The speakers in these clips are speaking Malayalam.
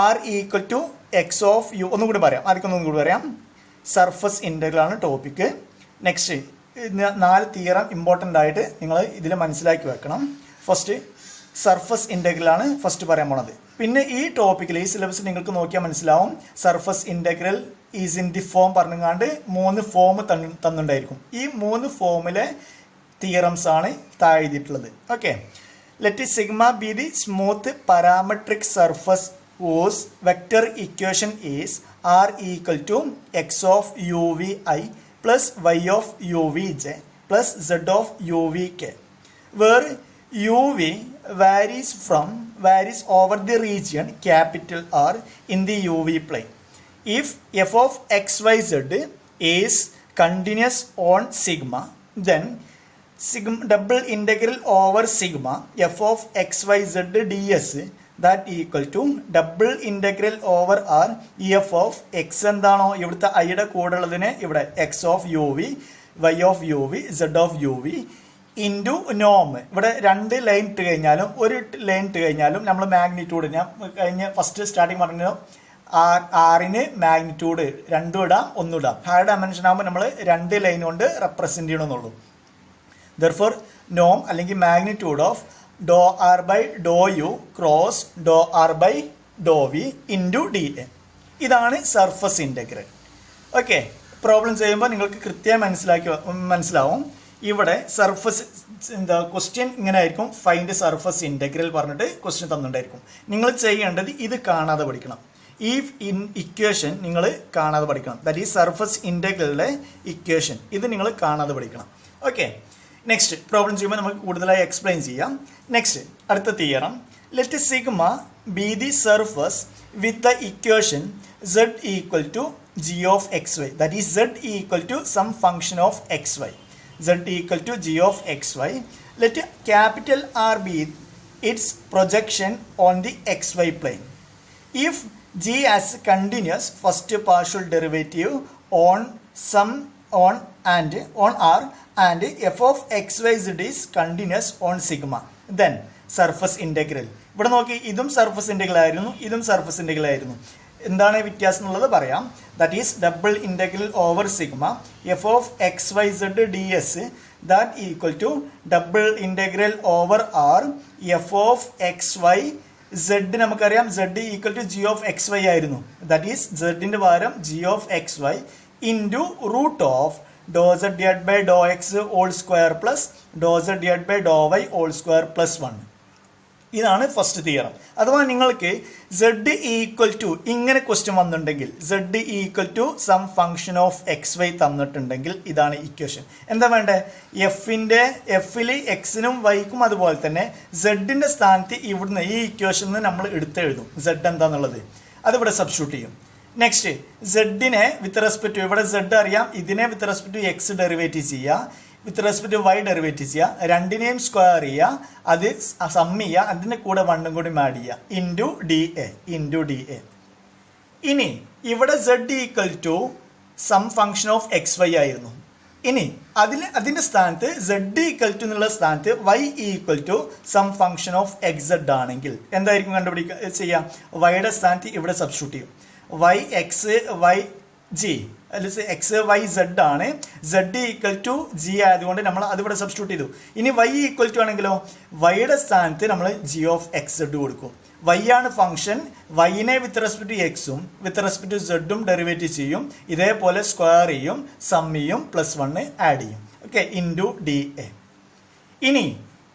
R equal to X of U. ഒന്നും കൂടി പറയാം, ആർക്കൊന്നും കൂടി പറയാം. സർഫസ് ഇൻ്റഗ്രലാണ് ടോപ്പിക്ക്. നെക്സ്റ്റ് 4 തിയറം ഇമ്പോർട്ടൻ്റ് ആയിട്ട് നിങ്ങൾ ഇതിൽ മനസ്സിലാക്കി വെക്കണം. ഫസ്റ്റ് സർഫസ് ഇൻ്റഗ്രലാണ് ഫസ്റ്റ് പറയാൻ പോണത്. പിന്നെ ഈ ടോപ്പിക്കിൽ ഈ സിലബസ് നിങ്ങൾക്ക് നോക്കിയാൽ മനസ്സിലാവും. Surface integral is in the form പറഞ്ഞുകൊണ്ട് 3 ഫോം തന്നിട്ടുണ്ടായിരിക്കും. ഈ 3 ഫോമിലെ തിയറംസ് ആണ് താഴെ എഴുതിയിട്ടുള്ളത്. Okay, let sigma be the smooth parametric surface whose vector equation is r equal to x of uvi plus y of uvj plus z of uvk, where uv varies over the region capital R in the uv plane. If f of xyz is continuous on sigma, then double integral over sigma f of xyz ds that equal to double integral over R f of x എന്താണോ ഇവിടുത്തെ ഐയുടെ കൂടെ ഉള്ളതിനെ ഇവിടെ x of u v, y of u v, z of u v into നോം. ഇവിടെ 2 ലൈൻ ഇട്ട് കഴിഞ്ഞാലും 1 ലൈൻ ഇട്ട് കഴിഞ്ഞാലും നമ്മൾ മാഗ്നിറ്റ്യൂഡ് ഞാൻ കഴിഞ്ഞ ഫസ്റ്റ് സ്റ്റാർട്ടിങ് പറഞ്ഞു ആറിന് മാഗ്നിറ്റ്യൂഡ് 2 ഇടാം 1 ഇടാം. ഹയർ ഡയമെൻഷൻ ആകുമ്പോൾ നമ്മൾ 2 ലൈൻ കൊണ്ട് റെപ്രസെൻറ്റ് ചെയ്യണമെന്നുള്ളൂ. ദെർഫോർ നോം അല്ലെങ്കിൽ magnitude of doe r by doe u cross Dr r by doe v into d a. ഇതാണ് സർഫസ് ഇൻ്റഗ്രൽ. ഓക്കെ, പ്രോബ്ലം ചെയ്യുമ്പോൾ നിങ്ങൾക്ക് കൃത്യമായി മനസ്സിലാവും. ഇവിടെ സർഫസ് ക്വസ്റ്റ്യൻ ഇങ്ങനെ ആയിരിക്കും. ഫൈൻഡ് സർഫസ് ഇൻ്റഗ്രൽ പറഞ്ഞിട്ട് ക്വസ്റ്റ്യൻ തന്നിട്ടുണ്ടായിരിക്കും. നിങ്ങൾ ചെയ്യേണ്ടത് ഇത് കാണാതെ പഠിക്കണം. ഈ ഇക്വേഷൻ നിങ്ങൾ കാണാതെ പഠിക്കണം. ദാറ്റ് ഈ സർഫസ് ഇൻ്റഗ്രലിൻ്റെ ഇക്വേഷൻ ഇത് നിങ്ങൾ കാണാതെ പഠിക്കണം. ഓക്കെ, നെക്സ്റ്റ് പ്രോബ്ലം ചെയ്യുമ്പോൾ നമുക്ക് കൂടുതലായി എക്സ്പ്ലെയിൻ ചെയ്യാം. നെക്സ്റ്റ് അടുത്ത theorem, let sigma be the surface with the equation z equal to g of xy, that is z equal to some function of xy, z equal to g of xy. Let capital R be its projection on the xy plane. If g has continuous first partial derivative on some on R and f of xyz is continuous on sigma, then surface integral. ഇവിടെ നോക്കി, ഇതും സർഫസ് ഇൻ്റഗ്രൽ ആയിരുന്നു, ഇതും സർഫസ് ഇൻ്റഗ്രൽ ആയിരുന്നു. എന്താണ് വ്യത്യാസം എന്നുള്ളത് പറയാം. That is double integral over sigma f of x y z d s that equal to double integral over R f of x y z. നമുക്കറിയാം z equal to g of x y ആയിരുന്നു. ദാറ്റ് ഈസ് സെഡിൻ്റെ പകരം g of x y into root of do z divide by do x whole square plus do z divide by do y whole square plus 1. ഇതാണ് ഫസ്റ്റ് തിയറം. അഥവാ നിങ്ങൾക്ക് z ഈക്വൽ ടു ഇങ്ങനെ ക്വസ്റ്റ്യൻ വന്നിട്ടുണ്ടെങ്കിൽ z equal to some function of x y തന്നിട്ടുണ്ടെങ്കിൽ ഇതാണ് ഇക്വേഷൻ. എന്താ വേണ്ടേ? എഫിൽ എക്സിനും വൈക്കും അതുപോലെ തന്നെ സെഡിൻ്റെ സ്ഥാനത്ത് ഇവിടുന്ന് ഈ ഇക്വേഷനിൽ നമ്മൾ എടുത്തെഴുതും z എന്താന്നുള്ളത്. അതിവിടെ സബ്സ്റ്റിറ്റ്യൂട്ട് ചെയ്യും. നെക്സ്റ്റ് സെഡിനെ വിത്ത് റെസ്പെക്ട് ടു ഇവിടെ z അറിയാം, ഇതിനെ with respect to x derivative ചെയ്യുക, with respect to y derivative ചെയ്യുക, രണ്ടിനെയും സ്ക്വയർ ചെയ്യുക, അത് സം ചെയ്യുക, അതിൻ്റെ കൂടെ 1 കൂടി ആഡ് ചെയ്യുക ഇൻറ്റു ഡി എ. ഇനി ഇവിടെ z equal to some function of x y ആയിരുന്നു. ഇനി അതിൻ്റെ സ്ഥാനത്ത് z ഈക്വൽ ടു എന്നുള്ള സ്ഥാനത്ത് y equal to some function of x z ആണെങ്കിൽ എന്തായിരിക്കും ചെയ്യാം? വൈയുടെ സ്ഥാനത്ത് ഇവിടെ സബ്സ്റ്റിറ്റ്യൂട്ട് ചെയ്യും. y x y g x y z ആണ്. z ഈക്വൽ ടു ജി ആയതുകൊണ്ട് നമ്മൾ അതിവിടെ സബ്സ്റ്റിറ്റ്യൂട്ട് ചെയ്തു. ഇനി y ഈക്വൽ ടു ആണെങ്കിലോ വൈയുടെ സ്ഥാനത്ത് നമ്മൾ ജി ഓഫ് എക്സ് സെഡ് കൊടുക്കും. y ആണ് ഫംഗ്ഷൻ, വൈനെ വിത്ത് റെസ്പെക്ട് ടു എക്സും വിത്ത് റെസ്പെക്ട് ടു സെഡും ഡെറിവേറ്റീവ് ചെയ്യും, ഇതേപോലെ സ്ക്വയർ ചെയ്യും, സം ചെയ്യും, പ്ലസ് 1 ആഡ് ചെയ്യും. Okay, into d A. ഇനി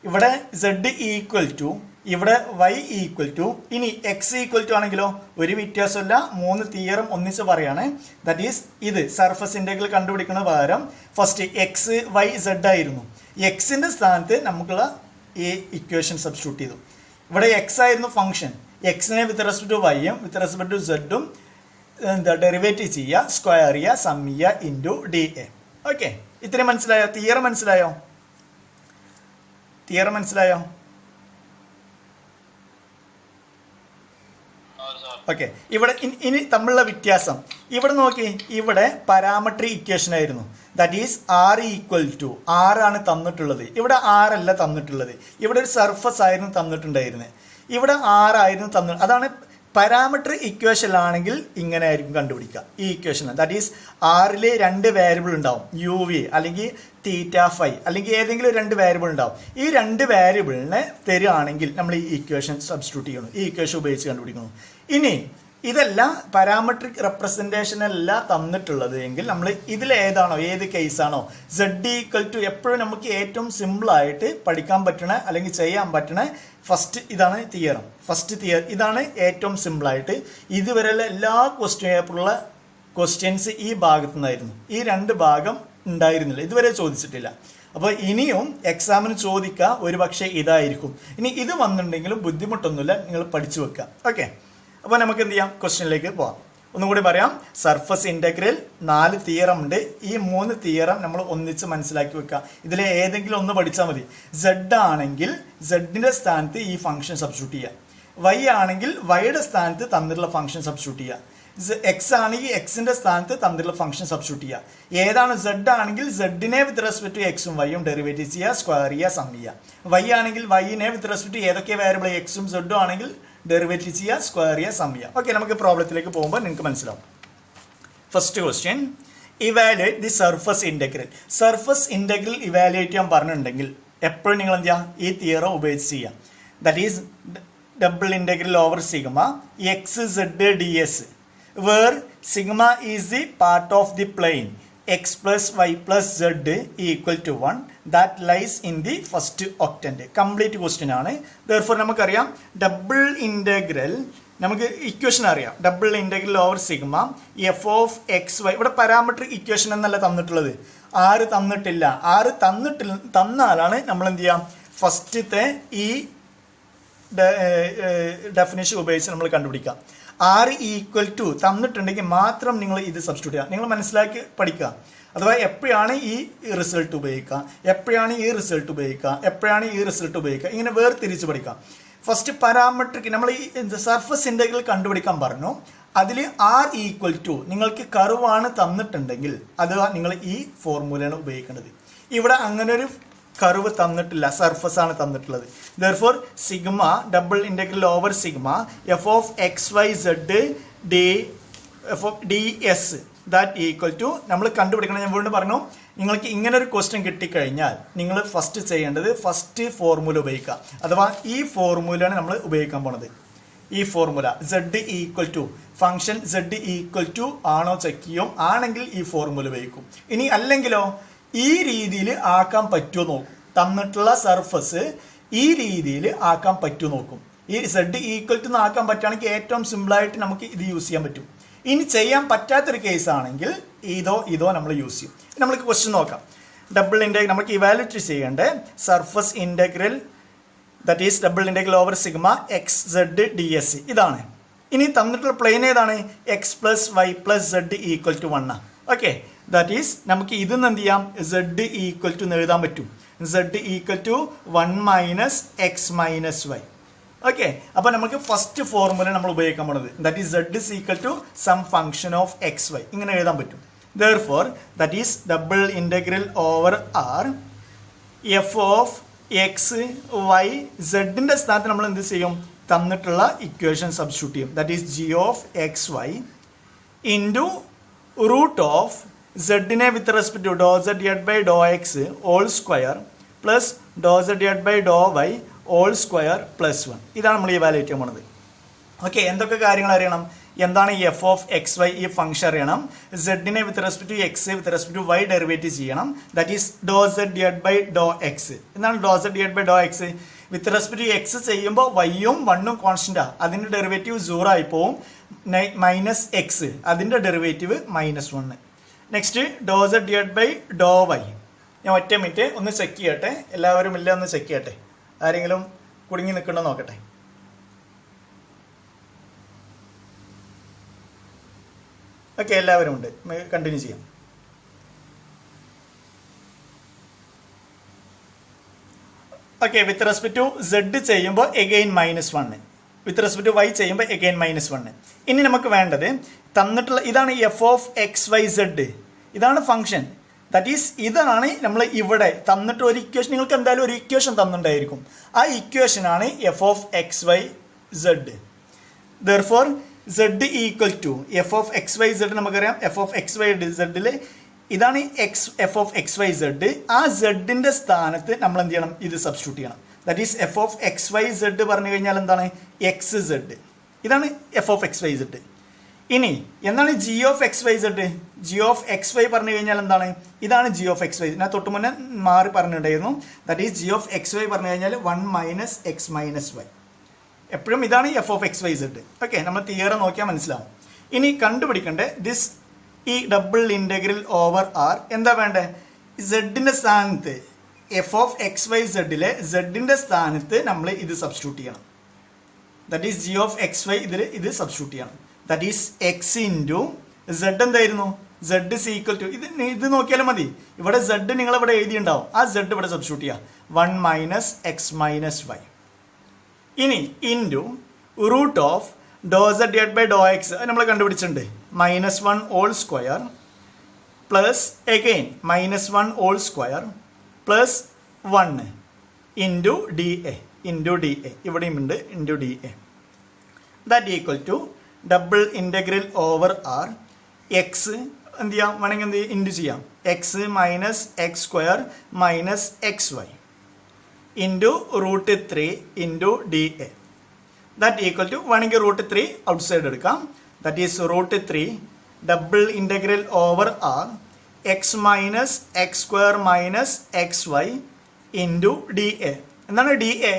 ഇവിടെ z ഈക്വൽ ടു ഇവിടെ y ഈക്വൽ ടു ഇനി x ഈക്വൽ ടു ആണെങ്കിലോ ഒരു വ്യത്യാസമില്ല, 3 തിയറം ഒന്നിച്ച് പറയാണ്. ദാറ്റ് ഈസ് ഇത് സർഫസ് ഇൻ്റഗ്രൽ കണ്ടുപിടിക്കുന്ന പകരം ഫസ്റ്റ് എക്സ് വൈ സെഡ് ആയിരുന്നു. എക്സിൻ്റെ സ്ഥാനത്ത് നമുക്കുള്ള ഈ ഇക്വേഷൻ സബ്സ്റ്റിറ്റ്യൂട്ട് ചെയ്തു. ഇവിടെ എക്സ് ആയിരുന്നു ഫംഗ്ഷൻ, എക്സിനെ വിത്ത് റെസ്പെക്ട് ടു വൈയും വിത്ത് റെസ്പെക്ട് ടു സെഡും ഡെറിവേറ്റീവ് ചെയ്യുക, സ്ക്വയർ ചെയ്യുക, സം ചെയ്യുക ഇൻറ്റു ഡി എ. ഓക്കെ, ഇത്രയും മനസ്സിലായോ? തിയറം മനസ്സിലായോ? ഓക്കെ, ഇവിടെ ഇനി തമ്മിലുള്ള വ്യത്യാസം ഇവിടെ നോക്കി, ഇവിടെ പാരാമെട്രിക് ഇക്വേഷൻ ആയിരുന്നു. That is r equal to ആറാണ് തന്നിട്ടുള്ളത്, ഇവിടെ ആറല്ല തന്നിട്ടുള്ളത്. ഇവിടെ ഒരു സർഫസ് ആയിരുന്നു തന്നിട്ടുണ്ടായിരുന്നത്, ഇവിടെ ആറായിരുന്നു അതാണ് പാരാമീറ്റർ ഇക്വേഷനിലാണെങ്കിൽ ഇങ്ങനെ ആയിരിക്കും കണ്ടുപിടിക്കുക ഈ ഇക്വേഷൻ. ദാറ്റ് ഈസ് ആറിൽ 2 വേരിയബിൾ ഉണ്ടാവും, യു വി അല്ലെങ്കിൽ തീറ്റ ഫൈ അല്ലെങ്കിൽ ഏതെങ്കിലും 2 വേരിയബിൾ ഉണ്ടാവും. ഈ 2 വേരിയബിളിനെ തരികയാണെങ്കിൽ നമ്മൾ ഈ ഇക്വേഷൻ സബ്സ്റ്റിറ്റ്യൂട്ട് ചെയ്യണം, ഈ ഇക്വേഷൻ ഉപയോഗിച്ച് കണ്ടുപിടിക്കണം. ഇനി ഇതെല്ലാം പാരാമെട്രിക് റെപ്രസെൻറ്റേഷൻ അല്ല തന്നിട്ടുള്ളത് എങ്കിൽ നമ്മൾ ഇതിലേതാണോ ഏത് കേസാണോ സെഡ് ഈക്വൽ ടു എപ്പോഴും നമുക്ക് ഏറ്റവും സിമ്പിളായിട്ട് പഠിക്കാൻ പറ്റണ അല്ലെങ്കിൽ ചെയ്യാൻ പറ്റണ ഫസ്റ്റ് ഇതാണ് തിയറം. ഇതാണ് ഏറ്റവും സിമ്പിളായിട്ട് ഇതുവരെയുള്ള എല്ലാ ക്വസ്റ്റ്യൻ പേപ്പറുള്ള ക്വസ്റ്റ്യൻസ് ഈ ഭാഗത്തു നിന്നായിരുന്നു. ഈ 2 ഭാഗം ഉണ്ടായിരുന്നില്ല, ഇതുവരെ ചോദിച്ചിട്ടില്ല. അപ്പോൾ ഇനിയും എക്സാമിന് ചോദിക്കുക ഒരു പക്ഷേ ഇതായിരിക്കും. ഇനി ഇത് വന്നിട്ടുണ്ടെങ്കിലും ബുദ്ധിമുട്ടൊന്നുമില്ല, നിങ്ങൾ പഠിച്ചു വെക്കുക. ഓക്കെ, അപ്പോൾ നമുക്ക് എന്ത് ചെയ്യാം, ക്വസ്റ്റ്യനിലേക്ക് പോവാം. ഒന്നുകൂടി പറയാം, സർഫസ് ഇൻ്റഗ്രൽ 4 തിയറം ഉണ്ട്. ഈ 3 തിയറം നമ്മൾ ഒന്നിച്ച് മനസ്സിലാക്കി വെക്കുക. ഇതിലെ ഏതെങ്കിലും ഒന്ന് പഠിച്ചാൽ മതി. സെഡ് ആണെങ്കിൽ സെഡിൻ്റെ സ്ഥാനത്ത് ഈ ഫംഗ്ഷൻ സബ്സ്റ്റിറ്റ്യൂട്ട് ചെയ്യുക. വൈ ആണെങ്കിൽ വൈയുടെ സ്ഥാനത്ത് തന്നിട്ടുള്ള ഫംഗ്ഷൻ സബ്സ്റ്റിറ്റ്യൂട്ട് ചെയ്യുക. എക്സ് ആണെങ്കിൽ എക്സിന്റെ സ്ഥാനത്ത് തന്നിട്ടുള്ള ഫംഗ്ഷൻ സബ്സ്റ്റിറ്റ്യൂട്ട് ചെയ്യുക. ഏതാണ് സെഡ് ആണെങ്കിൽ സെഡിനെ വിത്ത് റെസ്പെക്ട് ടു എക്സും വൈയും ഡെറിവേറ്റീവ് ചെയ്യുക, സ്ക്വയർ ചെയ്യുക, സം ചെയ്യുക. വൈ ആണെങ്കിൽ വൈനെ വിത്ത് റെസ്പെക്ട് ടു ഏതൊക്കെ വേരിയബിൾ എക്സും സെഡും ആണെങ്കിൽ ഡെറിവേറ്റീവ് ചെയ്യുക, സ്ക്വയർ ചെയ്യുക, സം ചെയ്യുക. ഓക്കെ, നമുക്ക് പ്രോബ്ലത്തിലേക്ക് പോകുമ്പോൾ നിങ്ങൾക്ക് മനസ്സിലാവും. First question, evaluate the surface integral. Surface integral evaluate ചെയ്യാൻ പറഞ്ഞിട്ടുണ്ടെങ്കിൽ എപ്പോഴും നിങ്ങൾ എന്ത് ചെയ്യുക, ഈ തിയറം ഉപയോഗിച്ച് ചെയ്യുക. That is double integral over sigma x z d s where sigma is the part of the plane x plus y plus z equal to 1 that lies in the first octant. Complete question ആണ്. therefore നമുക്കറിയാം ഡബിൾ ഇൻ്റഗ്രൽ, നമുക്ക് ഇക്വേഷൻ അറിയാം. Double integral over sigma f of x y. ഇവിടെ പാരാമെട്രിക് ഇക്വേഷൻ എന്നല്ല തന്നിട്ടുള്ളത്, 6 തന്നിട്ടില്ല. 6 തന്നാലാണ് നമ്മൾ എന്ത് ചെയ്യാം, ഫസ്റ്റത്തെ ഈ ഡെഫിനിഷൻ ഉപയോഗിച്ച് നമ്മൾ കണ്ടുപിടിക്കാം. 6 ഈക്വൽ ടു തന്നിട്ടുണ്ടെങ്കിൽ മാത്രം നിങ്ങൾ ഇത് സബ്സ്റ്റിറ്റ്യൂട്ട് ചെയ്യുക. നിങ്ങൾ മനസ്സിലാക്കി പഠിക്കുക. അഥവാ എപ്പോഴാണ് ഈ റിസൾട്ട് ഉപയോഗിക്കുക, എപ്പോഴാണ് ഈ റിസൾട്ട് ഉപയോഗിക്കുക, എപ്പോഴാണ് ഈ റിസൾട്ട് ഉപയോഗിക്കുക, ഇങ്ങനെ വേർതിരിച്ച് പഠിക്കുക. ഫസ്റ്റ് പാരാമെട്രിക് നമ്മൾ ഈ സർഫസ് ഇൻ്റഗ്രൽ കണ്ടുപിടിക്കാൻ പറഞ്ഞു. അതിൽ ആർ ഈക്വൽ ടു നിങ്ങൾക്ക് കർവാണ് തന്നിട്ടുണ്ടെങ്കിൽ അത് നിങ്ങൾ ഈ ഫോർമുലയാണ് ഉപയോഗിക്കേണ്ടത്. ഇവിടെ അങ്ങനെ ഒരു കർവ് തന്നിട്ടില്ല, സർഫസ് ആണ് തന്നിട്ടുള്ളത്. therefore sigma double integral over sigma f of x y z d s that equal to നമ്മൾ കണ്ടുപിടിക്കണം. ഞാൻ വീണ്ടും പറഞ്ഞു, നിങ്ങൾക്ക് ഇങ്ങനെ ഒരു ക്വസ്റ്റ്യൻ കിട്ടിക്കഴിഞ്ഞാൽ നിങ്ങൾ ഫസ്റ്റ് ചെയ്യേണ്ടത് ഫസ്റ്റ് ഫോർമുല ഉപയോഗിക്കുക. അഥവാ ഈ ഫോർമുലയാണ് നമ്മൾ ഉപയോഗിക്കാൻ പോണത്. ഈ formula z equal to function z equal to ആണോ ചെക്ക് ചെയ്യും. ആണെങ്കിൽ ഈ ഫോർമുല ഉപയോഗിക്കും. ഇനി അല്ലെങ്കിലോ ഈ രീതിയിൽ ആക്കാൻ പറ്റുമോ നോക്കും. തന്നിട്ടുള്ള സർഫസ് ഈ രീതിയിൽ ആക്കാൻ പറ്റുമോ നോക്കും. ഈ സെഡ് ഈക്വൽ ടു ആക്കാൻ പറ്റുകയാണെങ്കിൽ ഏറ്റവും സിമ്പിളായിട്ട് നമുക്ക് ഇത് യൂസ് ചെയ്യാൻ പറ്റും. ഇനി ചെയ്യാൻ പറ്റാത്തൊരു കേസ് ആണെങ്കിൽ ഇതോ നമ്മൾ യൂസ് ചെയ്യും. നമുക്ക് ക്വസ്റ്റ്യൻ നോക്കാം. ഡബിൾ ഇൻ്റഗ്രൽ നമുക്ക് ഇവാലുവേറ്റ് ചെയ്യേണ്ട surface integral that is double integral over sigma x z d s ഇതാണ്. ഇനി തന്നിട്ടുള്ള പ്ലെയിൻ ഏതാണ്, x plus y plus z equal to 1. Okay, that is നമുക്ക് ഇതെന്ന് എന്ത് ചെയ്യാം, സെഡ് ഈക്വൽ ടു എഴുതാൻ പറ്റും. Z equal to 1 minus x minus y. Okay, അപ്പോൾ നമുക്ക് ഫസ്റ്റ് ഫോർമുല നമ്മൾ ഉപയോഗിക്കാൻ പോകുന്നത് that is z is equal to some function of x y, ഇങ്ങനെ എഴുതാൻ പറ്റും. therefore that is double integral over R f of x y സെഡിൻ്റെ സ്ഥാനത്ത് നമ്മൾ എന്ത് ചെയ്യും, തന്നിട്ടുള്ള ഇക്വേഷൻ സബ്സ്റ്റിറ്റ്യൂട്ട് ചെയ്യും. That is g of x y into root of സെഡിനെ with respect to do z divide by do x all square plus do z divide by do y all square plus 1. ഇതാണ് നമ്മൾ ഇവാലുവേറ്റ് ചെയ്യാൻ പോണത്. ഓക്കെ, എന്തൊക്കെ കാര്യങ്ങൾ അറിയണം, എന്താണ് ഈ എഫ് ഓഫ് എക്സ് വൈ ഈ ഫംഗ്ഷൻ അറിയണം. സെഡിനെ with respect to x with respect to y derivative ചെയ്യണം. That is do z divide by do x. എന്താണ് do z divide by do x, with respect to x ചെയ്യുമ്പോൾ വൈയും 1ഉം കോൺസ്റ്റൻ്റാണ്, അതിൻ്റെ ഡെറിവേറ്റീവ് 0 ആയി പോവും. മൈനസ് എക്സ് അതിൻ്റെ derivative -1. Next do z divide by do y. ഞാൻ ഒറ്റ മിനിറ്റ് ഒന്ന് ചെക്ക് ചെയ്യട്ടെ, എല്ലാവരും ഇല്ല ഒന്ന് ചെക്ക് ചെയ്യട്ടെ, ആരെങ്കിലും കുടുങ്ങി നിൽക്കണോ നോക്കട്ടെ. ഓക്കെ, എല്ലാവരും ഉണ്ട്, കണ്ടിന്യൂ ചെയ്യാം. Okay, with respect to z ചെയ്യുമ്പോൾ again -1, with respect to y ചെയ്യുമ്പോൾ എഗെയിൻ -1. ഇനി നമുക്ക് വേണ്ടത് തന്നിട്ടുള്ള ഇതാണ് f of x y z, ഇതാണ് ഫംഗ്ഷൻ. ദാറ്റ് ഈസ് ഇതാണ് നമ്മൾ ഇവിടെ തന്നിട്ട് ഒരു ഇക്വേഷൻ, നിങ്ങൾക്ക് എന്തായാലും ഒരു ഇക്വേഷൻ തന്നിട്ടുണ്ടായിരിക്കും. ആ ഇക്വേഷനാണ് f of x y z. Therefore z equal to f of x y z നമുക്കറിയാം. എഫ് ഓഫ് എക്സ് വൈ സെഡിൽ ഇതാണ് f of x y z. ആ സെഡിൻ്റെ സ്ഥാനത്ത് നമ്മൾ എന്ത് ചെയ്യണം? ഇത് സബ്സ്റ്റിറ്റ്യൂട്ട് ചെയ്യണം. That is f of x y z പറഞ്ഞു കഴിഞ്ഞാൽ എന്താണ്? X z. ഇതാണ് f of x y z. ഇനി എന്താണ് g of x y z? G of x y പറഞ്ഞു കഴിഞ്ഞാൽ എന്താണ്? ഇതാണ് ജി ഓഫ് എക്സ് വൈ. ഞാൻ തൊട്ട് മുന്നേ മാറി പറഞ്ഞിട്ടുണ്ടായിരുന്നു. That is g of x y പറഞ്ഞു കഴിഞ്ഞാൽ 1 മൈനസ് എക്സ് മൈനസ് വൈ. എപ്പോഴും ഇതാണ് f of x y z. Okay, നമ്മൾ തിയറി നോക്കിയാൽ മനസ്സിലാവും. ഇനി കണ്ടുപിടിക്കണ്ടേ ദിസ് ഈ ഡബിൾ ഇൻ്റഗ്രൽ ഓവർ ആർ എന്താ വേണ്ടേ? സെഡിൻ്റെ സ്ഥാനത്ത് എഫ് ഓഫ് എക്സ് വൈ സെഡിലെ സെഡിൻ്റെ സ്ഥാനത്ത് നമ്മൾ ഇത് സബ്സ്റ്റിറ്റ്യൂട്ട് ചെയ്യണം. That is g of x y ഇത് സബ്സ്റ്റിറ്റ്യൂട്ട് ചെയ്യണം. That is x into z എന്തായിരുന്നു? സെഡ് ഇസ് ഈക്വൽ ടു ഇത് നോക്കിയാലും മതി. ഇവിടെ സെഡ് നിങ്ങൾ ഇവിടെ എഴുതിയിട്ടുണ്ടാവും. ആ സെഡ് ഇവിടെ സബ്സ്റ്റിറ്റ്യൂട്ട് ചെയ്യുക. 1 മൈനസ് എക്സ് മൈനസ് വൈ. ഇനി into root of do z divide by do x നമ്മൾ കണ്ടുപിടിച്ചിട്ടുണ്ട്. -1 whole square plus again -1 whole square plus 1 into d A ഇവിടെയും ഉണ്ട് into d A. That equal to double integral over r x എന്ത് ചെയ്യാം? വേണമെങ്കിൽ എന്ത് ചെയ്യാം? ഇൻറ്റു ചെയ്യാം. X minus x square minus x y into √3 into d A. That equal to വേണമെങ്കിൽ √3 ഔട്ട് സൈഡ് എടുക്കാം. That is √3 double integral over r x minus x square minus x y into d A. എന്താണ് ഡി എ?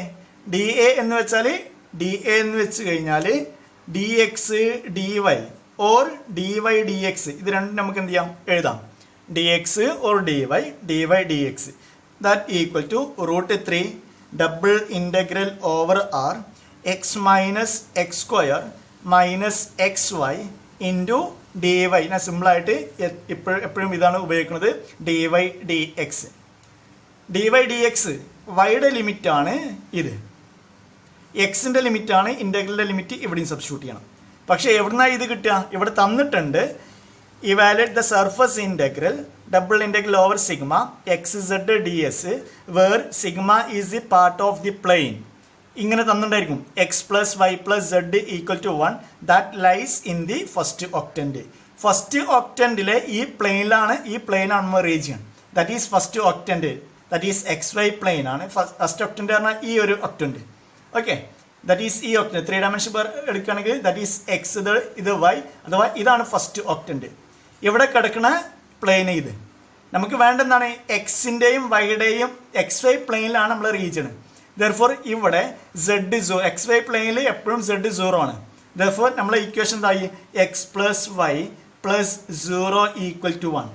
ഡി എ എന്ന് വെച്ചാൽ ഡി എ എന്ന് വെച്ച് കഴിഞ്ഞാൽ d x d y or d y d x ഇത് രണ്ടും നമുക്ക് എന്ത് ചെയ്യാം? എഴുതാം. D x or d y d x. That equal to √3 double integral over r x minus x square minus x y into D y. ഞാൻ സിമ്പിളായിട്ട് എപ്പോഴും ഇതാണ് ഉപയോഗിക്കുന്നത്. D y d x. D y d x വൈയുടെ ലിമിറ്റാണ് ഇത്. എക്സിൻ്റെ ലിമിറ്റാണ്. ഇൻ്റഗ്രലിൻ്റെ ലിമിറ്റ് ഇവിടെയും സബ്സ്റ്റിറ്റ്യൂട്ട് ചെയ്യണം. പക്ഷേ എവിടുന്നാണ് ഇത് കിട്ടുക? ഇവിടെ തന്നിട്ടുണ്ട് evaluate the surface integral double integral over sigma x z d s where sigma is the part of the plane. ഇങ്ങനെ തന്നിട്ടുണ്ടായിരിക്കും. X plus y plus z equal to 1 that lies in the first octant. First ഒക്ടൻറ്റിലെ ഈ പ്ലെയിനാണ് നമ്മൾ region. That is first octant. That is x y plane ആണ്. ഫസ്റ്റ് ഒക്ടൻറ്റ് പറഞ്ഞാൽ ഈ ഒരു ഒക്ടൻറ്റ്. ഓക്കെ, ദാറ്റ് ഈസ് ഈ ഒക്ടൻറ്റ് 3 ഡയമെൻഷൻ എടുക്കുകയാണെങ്കിൽ ദാറ്റ് ഈസ് എക്സ് ഇത് വൈ അഥവാ ഇതാണ് ഫസ്റ്റ് ഒക്ടൻറ്റ്. ഇവിടെ കിടക്കുന്ന പ്ലെയിൻ ഇത്. നമുക്ക് വേണ്ടെന്താണ്? എക്സിൻ്റെയും വൈയുടെയും എക്സ് വൈ പ്ലെയിനിലാണ് നമ്മൾ റീജിയൻ. ദെർഫോർ ഇവിടെ സെഡ് എക്സ് വൈ പ്ലെയിനിൽ എപ്പോഴും സെഡ് 0 ആണ്. ദെർഫോർ നമ്മളെ ഇക്വേഷൻ എന്തായി? X plus y plus 0 equal to 1.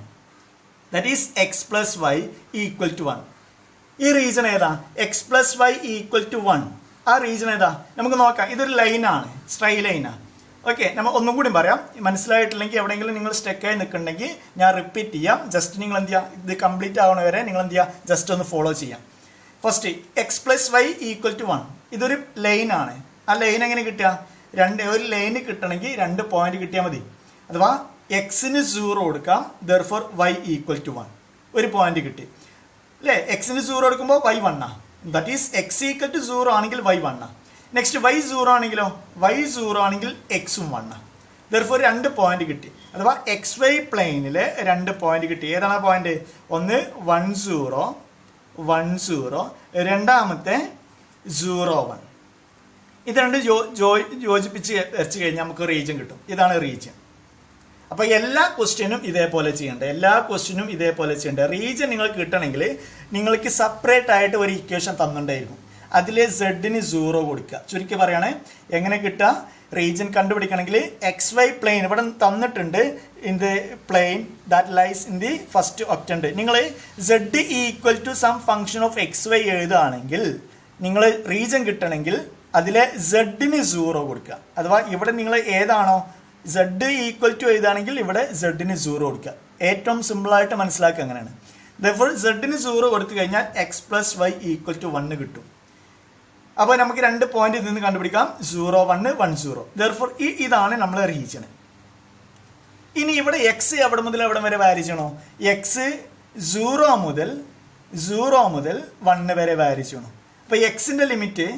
That is x plus y equal to 1. ഈ റീജിയൻ ഏതാ? X plus y equal to 1. ആ റീജിയൻ ഏതാ? നമുക്ക് നോക്കാം. ഇതൊരു ലൈനാണ്, സ്ട്രൈ ലൈനാണ്. ഓക്കെ, നമ്മൾ ഒന്നും കൂടി പറയാം. മനസ്സിലായിട്ടില്ലെങ്കിൽ എവിടെയെങ്കിലും നിങ്ങൾ സ്റ്റക്കായി നിൽക്കുന്നുണ്ടെങ്കിൽ ഞാൻ റിപ്പീറ്റ് ചെയ്യാം. ജസ്റ്റ് നിങ്ങൾ എന്ത് ചെയ്യുക? ഇത് കംപ്ലീറ്റ് ആവണ വരെ നിങ്ങൾ എന്ത് ചെയ്യുക? ജസ്റ്റ് ഒന്ന് ഫോളോ ചെയ്യാം. First x plus y equal to 1 ഇതൊരു ലൈനാണ്. ആ ലൈൻ എങ്ങനെ കിട്ടുക? ഒരു ലൈന് കിട്ടണമെങ്കിൽ 2 പോയിന്റ് കിട്ടിയാൽ മതി. അഥവാ എക്സിന് 0 കൊടുക്കാം. ദെർഫോർ വൈ ഈക്വൽ ടു 1 ഒരു പോയിന്റ് കിട്ടി അല്ലേ? എക്സിന് 0 കൊടുക്കുമ്പോൾ വൈ 1 ആണ്. That is x equal to 0 ആണെങ്കിൽ വൈ 1 ആണ്. നെക്സ്റ്റ് വൈ 0 ആണെങ്കിലോ? വൈ 0 ആണെങ്കിൽ എക്സും 1 ആണ്. ദെർഫോർ 2 പോയിന്റ് കിട്ടി. അഥവാ എക്സ് വൈ പ്ലെയിനിൽ 2 പോയിന്റ് കിട്ടി. ഏതാണ് പോയിന്റ്? ഒന്ന് 1 0 1 0, രണ്ടാമത്തെ 0 1. ഇത് രണ്ട് യോജിപ്പിച്ച് വെച്ച് കഴിഞ്ഞാൽ നമുക്ക് റീജിയൻ കിട്ടും. ഇതാണ് റീജിയൻ. അപ്പോൾ എല്ലാ ക്വസ്റ്റ്യനും ഇതേപോലെ ചെയ്യേണ്ടത്. റീജിയൻ നിങ്ങൾക്ക് കിട്ടണമെങ്കിൽ നിങ്ങൾക്ക് സെപ്പറേറ്റ് ആയിട്ട് ഒരു ഇക്വേഷൻ തന്നിട്ടുണ്ടായിരിക്കും. അതിൽ സെഡിന് 0 കൊടുക്കുക. ചുരുക്കി പറയുകയാണെങ്കിൽ എങ്ങനെ കിട്ടുക? റീജിയൻ കണ്ടുപിടിക്കണമെങ്കിൽ എക്സ് വൈ പ്ലെയിൻ ഇവിടെ തന്നിട്ടുണ്ട്. In the plane that lies in the first octant. നിങ്ങൾ z equal to some function of x y എഴുതുകയാണെങ്കിൽ നിങ്ങൾ റീജിയൻ കിട്ടണമെങ്കിൽ അതിലെ സെഡിന് 0 കൊടുക്കുക. അഥവാ ഇവിടെ നിങ്ങൾ ഏതാണോ സെഡ് ഈക്വൽ ടു എഴുതുകയാണെങ്കിൽ ഇവിടെ സെഡിന് 0 കൊടുക്കുക. ഏറ്റവും സിമ്പിളായിട്ട് മനസ്സിലാക്കുക അങ്ങനെയാണ്. ദെർഫോർ സെഡിന് 0 കൊടുത്തു കഴിഞ്ഞാൽ x plus y equal to 1 കിട്ടും. അപ്പോൾ നമുക്ക് 2 പോയിന്റ് ഇതിൽ നിന്ന് കണ്ടുപിടിക്കാം. 0 1 1 0. ദെർഫോർ ഇതാണ് നമ്മളെ റീജിയൻ. ഇനി ഇവിടെ എക്സ് എവിടെ മുതൽ എവിടെ വരെ വാരി ചെയ്യണോ? എക്സ് 0 മുതൽ 1 വരെ വാരി ചെയ്യണം. അപ്പോൾ എക്സിൻ്റെ ലിമിറ്റ്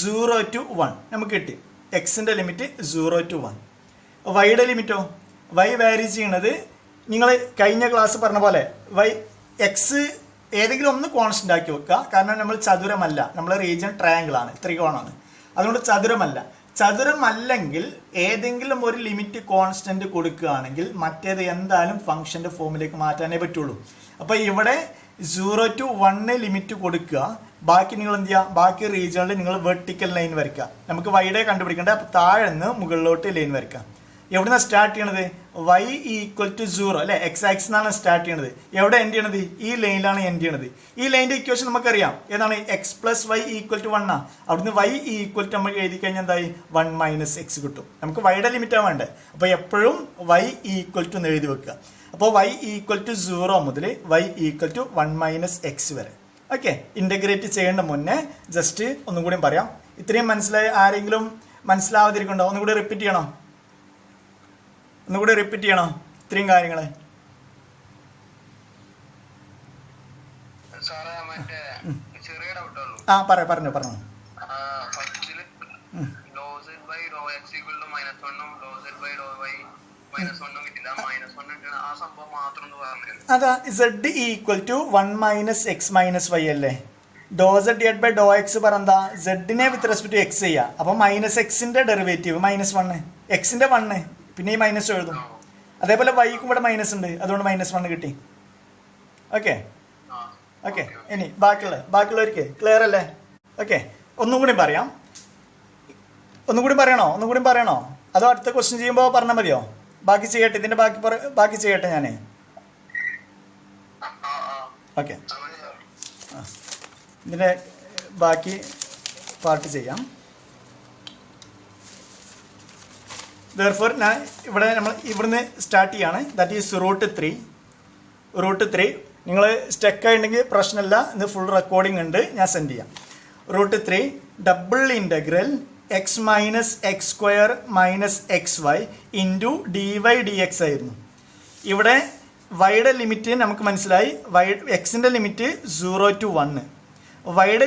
0 to 1 നമുക്ക് കിട്ടി. എക്സിൻ്റെ ലിമിറ്റ് 0 to 1. വൈയുടെ ലിമിറ്റോ? വൈ വാരി ചെയ്യണത് നിങ്ങൾ കഴിഞ്ഞ ക്ലാസ് പറഞ്ഞ പോലെ എക്സ് ഏതെങ്കിലും ഒന്ന് കോൺസ്റ്റൻ്റ് ആക്കി വെക്കുക. കാരണം നമ്മൾ ചതുരമല്ല, നമ്മൾ റീജിയൻ ട്രയാങ്കിൾ ആണ്, ത്രികോണമാണ്. അതുകൊണ്ട് ചതുരമല്ല. ചതുരമല്ലെങ്കിൽ ഏതെങ്കിലും ഒരു ലിമിറ്റ് കോൺസ്റ്റന്റ് കൊടുക്കുകയാണെങ്കിൽ മറ്റേത് എന്തായാലും ഫംഗ്ഷന്റെ ഫോമിലേക്ക് മാറ്റാനേ പറ്റുള്ളൂ. അപ്പോൾ ഇവിടെ 0 to 1 ലിമിറ്റ് കൊടുക്കുക. ബാക്കി നിങ്ങൾ എന്ത് ചെയ്യുക? ബാക്കി റീജിയണിൽ നിങ്ങൾ വെർട്ടിക്കൽ ലൈൻ വരയ്ക്കുക. നമുക്ക് വൈയുടെ കണ്ടുപിടിക്കേണ്ടത്. അപ്പോൾ താഴെ നിന്ന് മുകളിലോട്ട് ലൈൻ വരയ്ക്കുക. എവിടുന്നാണ് സ്റ്റാർട്ട് ചെയ്യണത്? y = 0 അല്ലെ, എക്സ് ആക്സിസ് എന്നാണ് സ്റ്റാർട്ട് ചെയ്യണത്. എവിടെ എൻഡ് ചെയ്യണത്? ഈ ലൈനിലാണ് എൻഡ് ചെയ്യണത്. ഈ ലൈനിന്റെ ഇക്വേഷൻ നമുക്കറിയാം. ഏതാണ്? x + y = 1 ആ. അവിടുന്ന് y = നമ്മൾ എഴുതി കഴിഞ്ഞാൽ എന്തായി? 1 - x കിട്ടും. നമുക്ക് വൈയുടെ ലിമിറ്റ് ആണ് വേണ്ടത്. അപ്പോൾ എപ്പോഴും y = എന്ന് എഴുതി വെക്കുക. അപ്പോൾ y = 0 മുതൽ y = 1 - x വരെ. ഓക്കെ, ഇന്റഗ്രേറ്റ് ചെയ്യേണ്ട മുന്നേ ജസ്റ്റ് ഒന്നും കൂടി പറയാം. ഇത്രയും മനസ്സിലായി? ആരെങ്കിലും മനസ്സിലാവാതിരിക്കണ്ടോ? ഒന്നുകൂടി റിപ്പീറ്റ് ചെയ്യണോ? ഒന്നുകൂടി റിപ്പീറ്റ് ചെയ്യണോ ഇത്രയും കാര്യങ്ങൾ? ആ പറഞ്ഞോ. അതാ z = 1 - x - y അല്ലേ? ∂z/∂x പറഞ്ഞാ z-നെ വിത്ത് റെസ്പെക്ട് ടു x ചെയ്യുക. അപ്പൊ -x-ന്റെ ഡെറിവേറ്റീവ് -1, x-ന്റെ 1, പിന്നെ ഈ മൈനസ് എഴുതും. അതേപോലെ വൈക്കും ഇവിടെ മൈനസ് ഉണ്ട്, അതുകൊണ്ട് -1 കിട്ടി. ഓക്കെ. ഇനി ബാക്കിയുള്ളവർക്ക് ക്ലിയർ അല്ലേ? ഓക്കെ, ഒന്നും കൂടി പറയാം. ഒന്നും കൂടി പറയണോ അതോ അടുത്ത ക്വസ്റ്റ്യൻ ചെയ്യുമ്പോൾ പറഞ്ഞാൽ മതിയോ? ബാക്കി ചെയ്യട്ടെ, ഇതിന്റെ ബാക്കി ചെയ്യട്ടെ ഞാൻ. ഓക്കെ, ഇതിന്റെ ബാക്കി പാർട്ട് ചെയ്യാം. Therefore, നമ്മൾ ഇവിടുന്ന് സ്റ്റാർട്ട് ചെയ്യാണ്. That is √3. നിങ്ങൾ സ്റ്റക്ക് ആയിട്ടുണ്ടെങ്കിൽ പ്രശ്നമില്ല, ഇന്ന് ഫുൾ റെക്കോർഡിംഗ് ഉണ്ട്, ഞാൻ സെൻഡ് ചെയ്യാം. √3 double integral x - x² - xy into dy/dx ആയിരുന്നു. ഇവിടെ വൈയുടെ ലിമിറ്റ് നമുക്ക് മനസ്സിലായി. എക്സിൻ്റെ ലിമിറ്റ് 0 to 1. വൈയുടെ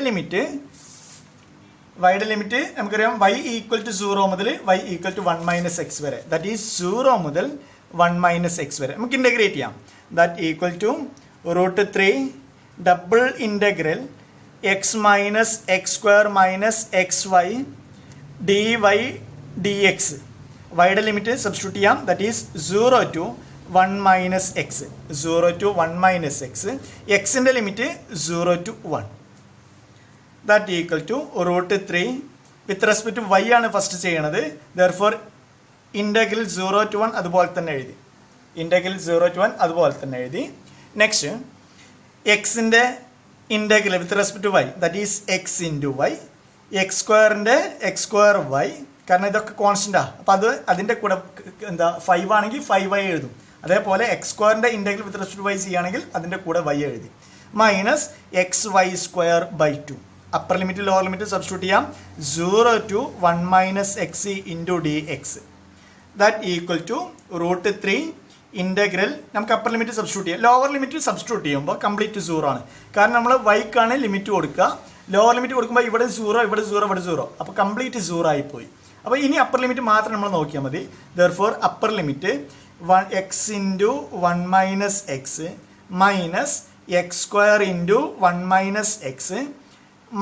ലിമിറ്റ് നമുക്കറിയാം. y = 0 മുതൽ y = 1 - x വരെ. ദാറ്റ് ഈസ് 0 മുതൽ 1 - x വരെ നമുക്ക് ഇൻ്റഗ്രേറ്റ് ചെയ്യാം. That = √3 double integral x - x² - xy dy/dx. വൈയുടെ ലിമിറ്റ് സബ്സ്റ്റിറ്റ്യൂട്ട് ചെയ്യാം. That is 0 to 1 - x. 0 to 1 - x. എക്സിൻ്റെ limit 0 to 1. That equal to √3 with respect to y ആണ് ഫസ്റ്റ് ചെയ്യണത്. Therefore integral 0 to 1 അതുപോലെ തന്നെ എഴുതി. നെക്സ്റ്റ് എക്സിൻ്റെ integral with respect to y, that is x into y. x²ൻ്റെ x²y, കാരണം ഇതൊക്കെ കോൺസ്റ്റൻ്റാണ്. അപ്പോൾ അതിൻ്റെ കൂടെ 5 ആണെങ്കിൽ 5y എഴുതും. അതേപോലെ x²ൻ്റെ integral with respect to y ചെയ്യുകയാണെങ്കിൽ അതിൻ്റെ കൂടെ y എഴുതി. -xy²/2. Upper limit lower limit substitute ചെയ്യാം. 0 to 1 - x into dx. That equal to √3 integral. നമുക്ക് അപ്പർ ലിമിറ്റ് സബ്സ്റ്റിറ്റ്യൂട്ട് ചെയ്യാം. ലോവർ ലിമിറ്റ് സബ്സ്റ്റിറ്റ്യൂട്ട് ചെയ്യുമ്പോൾ കംപ്ലീറ്റ് 0 ആണ്. കാരണം നമ്മൾ വൈക്കാണ് ലിമിറ്റ് കൊടുക്കുക. ലോവർ ലിമിറ്റ് കൊടുക്കുമ്പോൾ ഇവിടെ 0. അപ്പോൾ കംപ്ലീറ്റ് 0 ആയിപ്പോയി. അപ്പോൾ ഇനി അപ്പർ ലിമിറ്റ് മാത്രം നമ്മൾ നോക്കിയാൽ മതി. Therefore upper limit x into 1 - x minus x² into 1 - x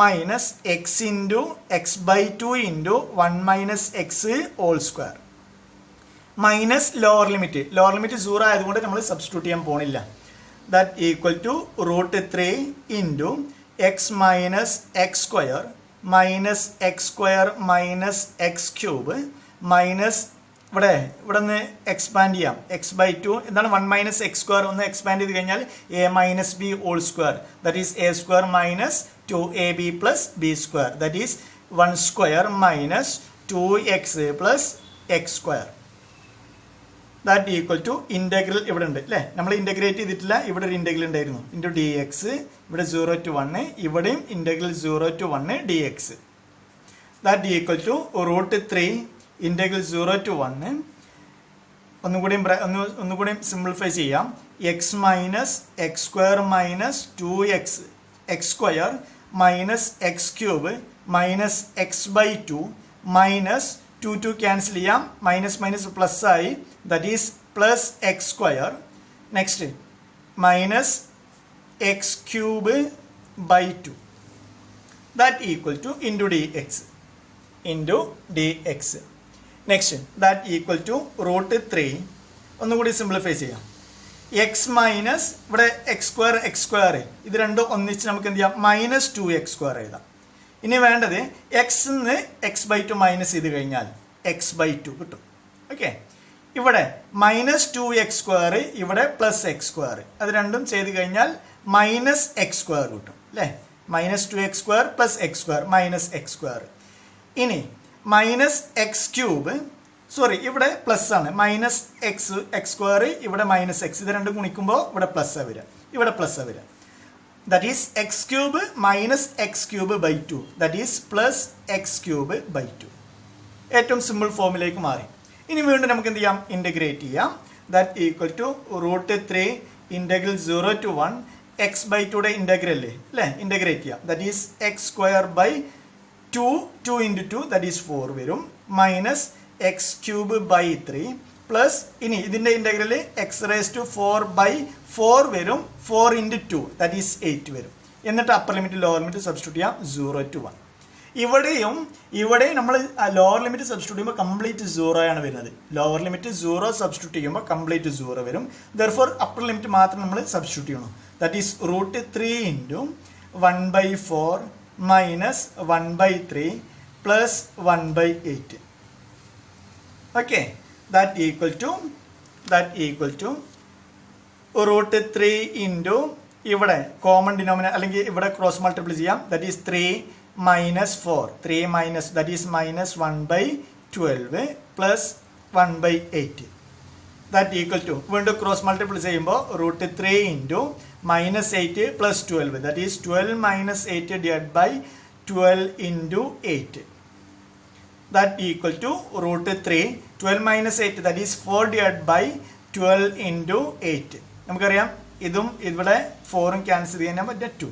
minus x into x/2 into 1 - x whole square minus lower limit 0 ആയതുകൊണ്ട് നമ്മൾ സബ്സ്റ്റിറ്റ്യൂട്ട് ചെയ്യാൻ പോണില്ല. That equal to √3 into x - x² minus x² minus x³ minus ഇവിടെ നിന്ന് എക്സ്പാൻഡ് ചെയ്യാം. x/2 എന്താണ് 1 - x² ഒന്ന് എക്സ്പാൻഡ് ചെയ്ത് കഴിഞ്ഞാൽ a - b whole square, that is a² minus 2ab plus b², that is 1² minus 2x plus x². That equal to integral ഇവിടെ ഉണ്ട് അല്ലേ? നമ്മൾ ഇൻ്റഗ്രേറ്റ് ചെയ്തിട്ടില്ല. ഇവിടെ ഒരു ഇൻ്റഗ്രൽ ഉണ്ടായിരുന്നു ഇൻറ്റു dx. ഇവിടെ 0 to 1, ഇവിടെയും integral 0 to 1 dx. That equal to √3 integral 0 to 1. ഒന്നുകൂടി സിംപ്ലിഫൈ ചെയ്യാം. x - x² minus 2x x² minus x³ minus x/2 minus 2 cancel ചെയ്യാം, മൈനസ് മൈനസ് പ്ലസ് ആയി, that is plus x square. Next minus x cube by 2 that equal to into d x. Next that equal to √3. ഒന്നുകൂടി സിംപ്ലിഫൈ ചെയ്യാം. എക്സ് മൈനസ് ഇവിടെ എക്സ് സ്ക്വയർ ഇത് രണ്ടും ഒന്നിച്ച് നമുക്ക് എന്ത് ചെയ്യാം, മൈനസ് 2x² എഴുതാം. ഇനി വേണ്ടത് എക്സിന്ന് x/2 മൈനസ് ചെയ്ത് കഴിഞ്ഞാൽ x/2 കിട്ടും. ഓക്കെ, ഇവിടെ മൈനസ് 2x², ഇവിടെ പ്ലസ് x², അത് രണ്ടും ചെയ്ത് കഴിഞ്ഞാൽ മൈനസ് x² കിട്ടും അല്ലേ. Minus 2x² plus x² minus x². ഇനി മൈനസ് എക്സ് ക്യൂബ്, സോറി ഇവിടെ പ്ലസ് ആണ്, മൈനസ് x², ഇവിടെ മൈനസ് എക്സ്, ഇത് രണ്ടും ഗുണിക്കുമ്പോൾ ഇവിടെ പ്ലസ് വരിക, ഇവിടെ പ്ലസ് വരിക. That is x cube minus x cube by 2 that is plus x cube by 2. ഏറ്റവും സിമ്പിൾ ഫോമിലേക്ക് മാറി. ഇനി വീണ്ടും നമുക്ക് എന്ത് ചെയ്യാം, ഇൻ്റഗ്രേറ്റ് ചെയ്യാം. That equal to √3 integral 0 to 1 x/2 integral അല്ലേ, ഇൻ്റഗ്രേറ്റ് ചെയ്യാം. That is x² 2 into 2 that is 4 വരും, minus x cube by 3 plus ഇനി ഇതിൻ്റെ ഇൻ്റഗ്രൽ x⁴/4 വരും, 4 into 2 that is 8 വരും. എന്നിട്ട് upper limit lower limit substitute ചെയ്യാം 0 to 1. ഇവിടെയും നമ്മൾ ലോവർ ലിമിറ്റ് സബ്സ്റ്റിറ്റ്യൂട്ട് ചെയ്യുമ്പോൾ കംപ്ലീറ്റ് 0 ആണ് വരുന്നത്. ലോവർ ലിമിറ്റ് 0 സബ്സ്റ്റിറ്റ്യൂട്ട് ചെയ്യുമ്പോൾ കംപ്ലീറ്റ് 0 വരും. ദെർഫോർ അപ്പർ ലിമിറ്റ് മാത്രം നമ്മൾ സബ്സ്റ്റിറ്റ്യൂട്ട് ചെയ്യണം. That is √3 into 1/4 minus 1/3 plus 1/8. Okay, that equal to √3 into ഇവിടെ കോമൺ ഡിനോമിനേറ്റർ അല്ലെങ്കിൽ ഇവിടെ ക്രോസ് മൾട്ടിപ്ലൈ ചെയ്യാം. That is 3 minus 4, 3 minus that is minus 1/12 plus 1/8. That equal to വീണ്ടും ക്രോസ് മൾട്ടിപ്ലൈ ചെയ്യുമ്പോൾ √3 into minus 8 plus 12 that is 12 minus 8 divided by 12 into 8. That equal to √3 12 minus 8 that is 4 divided by 12 into 8. നമുക്കറിയാം ഇതും ഇവിടെ 4ഉം ക്യാൻസൽ ചെയ്യാൻ പറ്റും 2.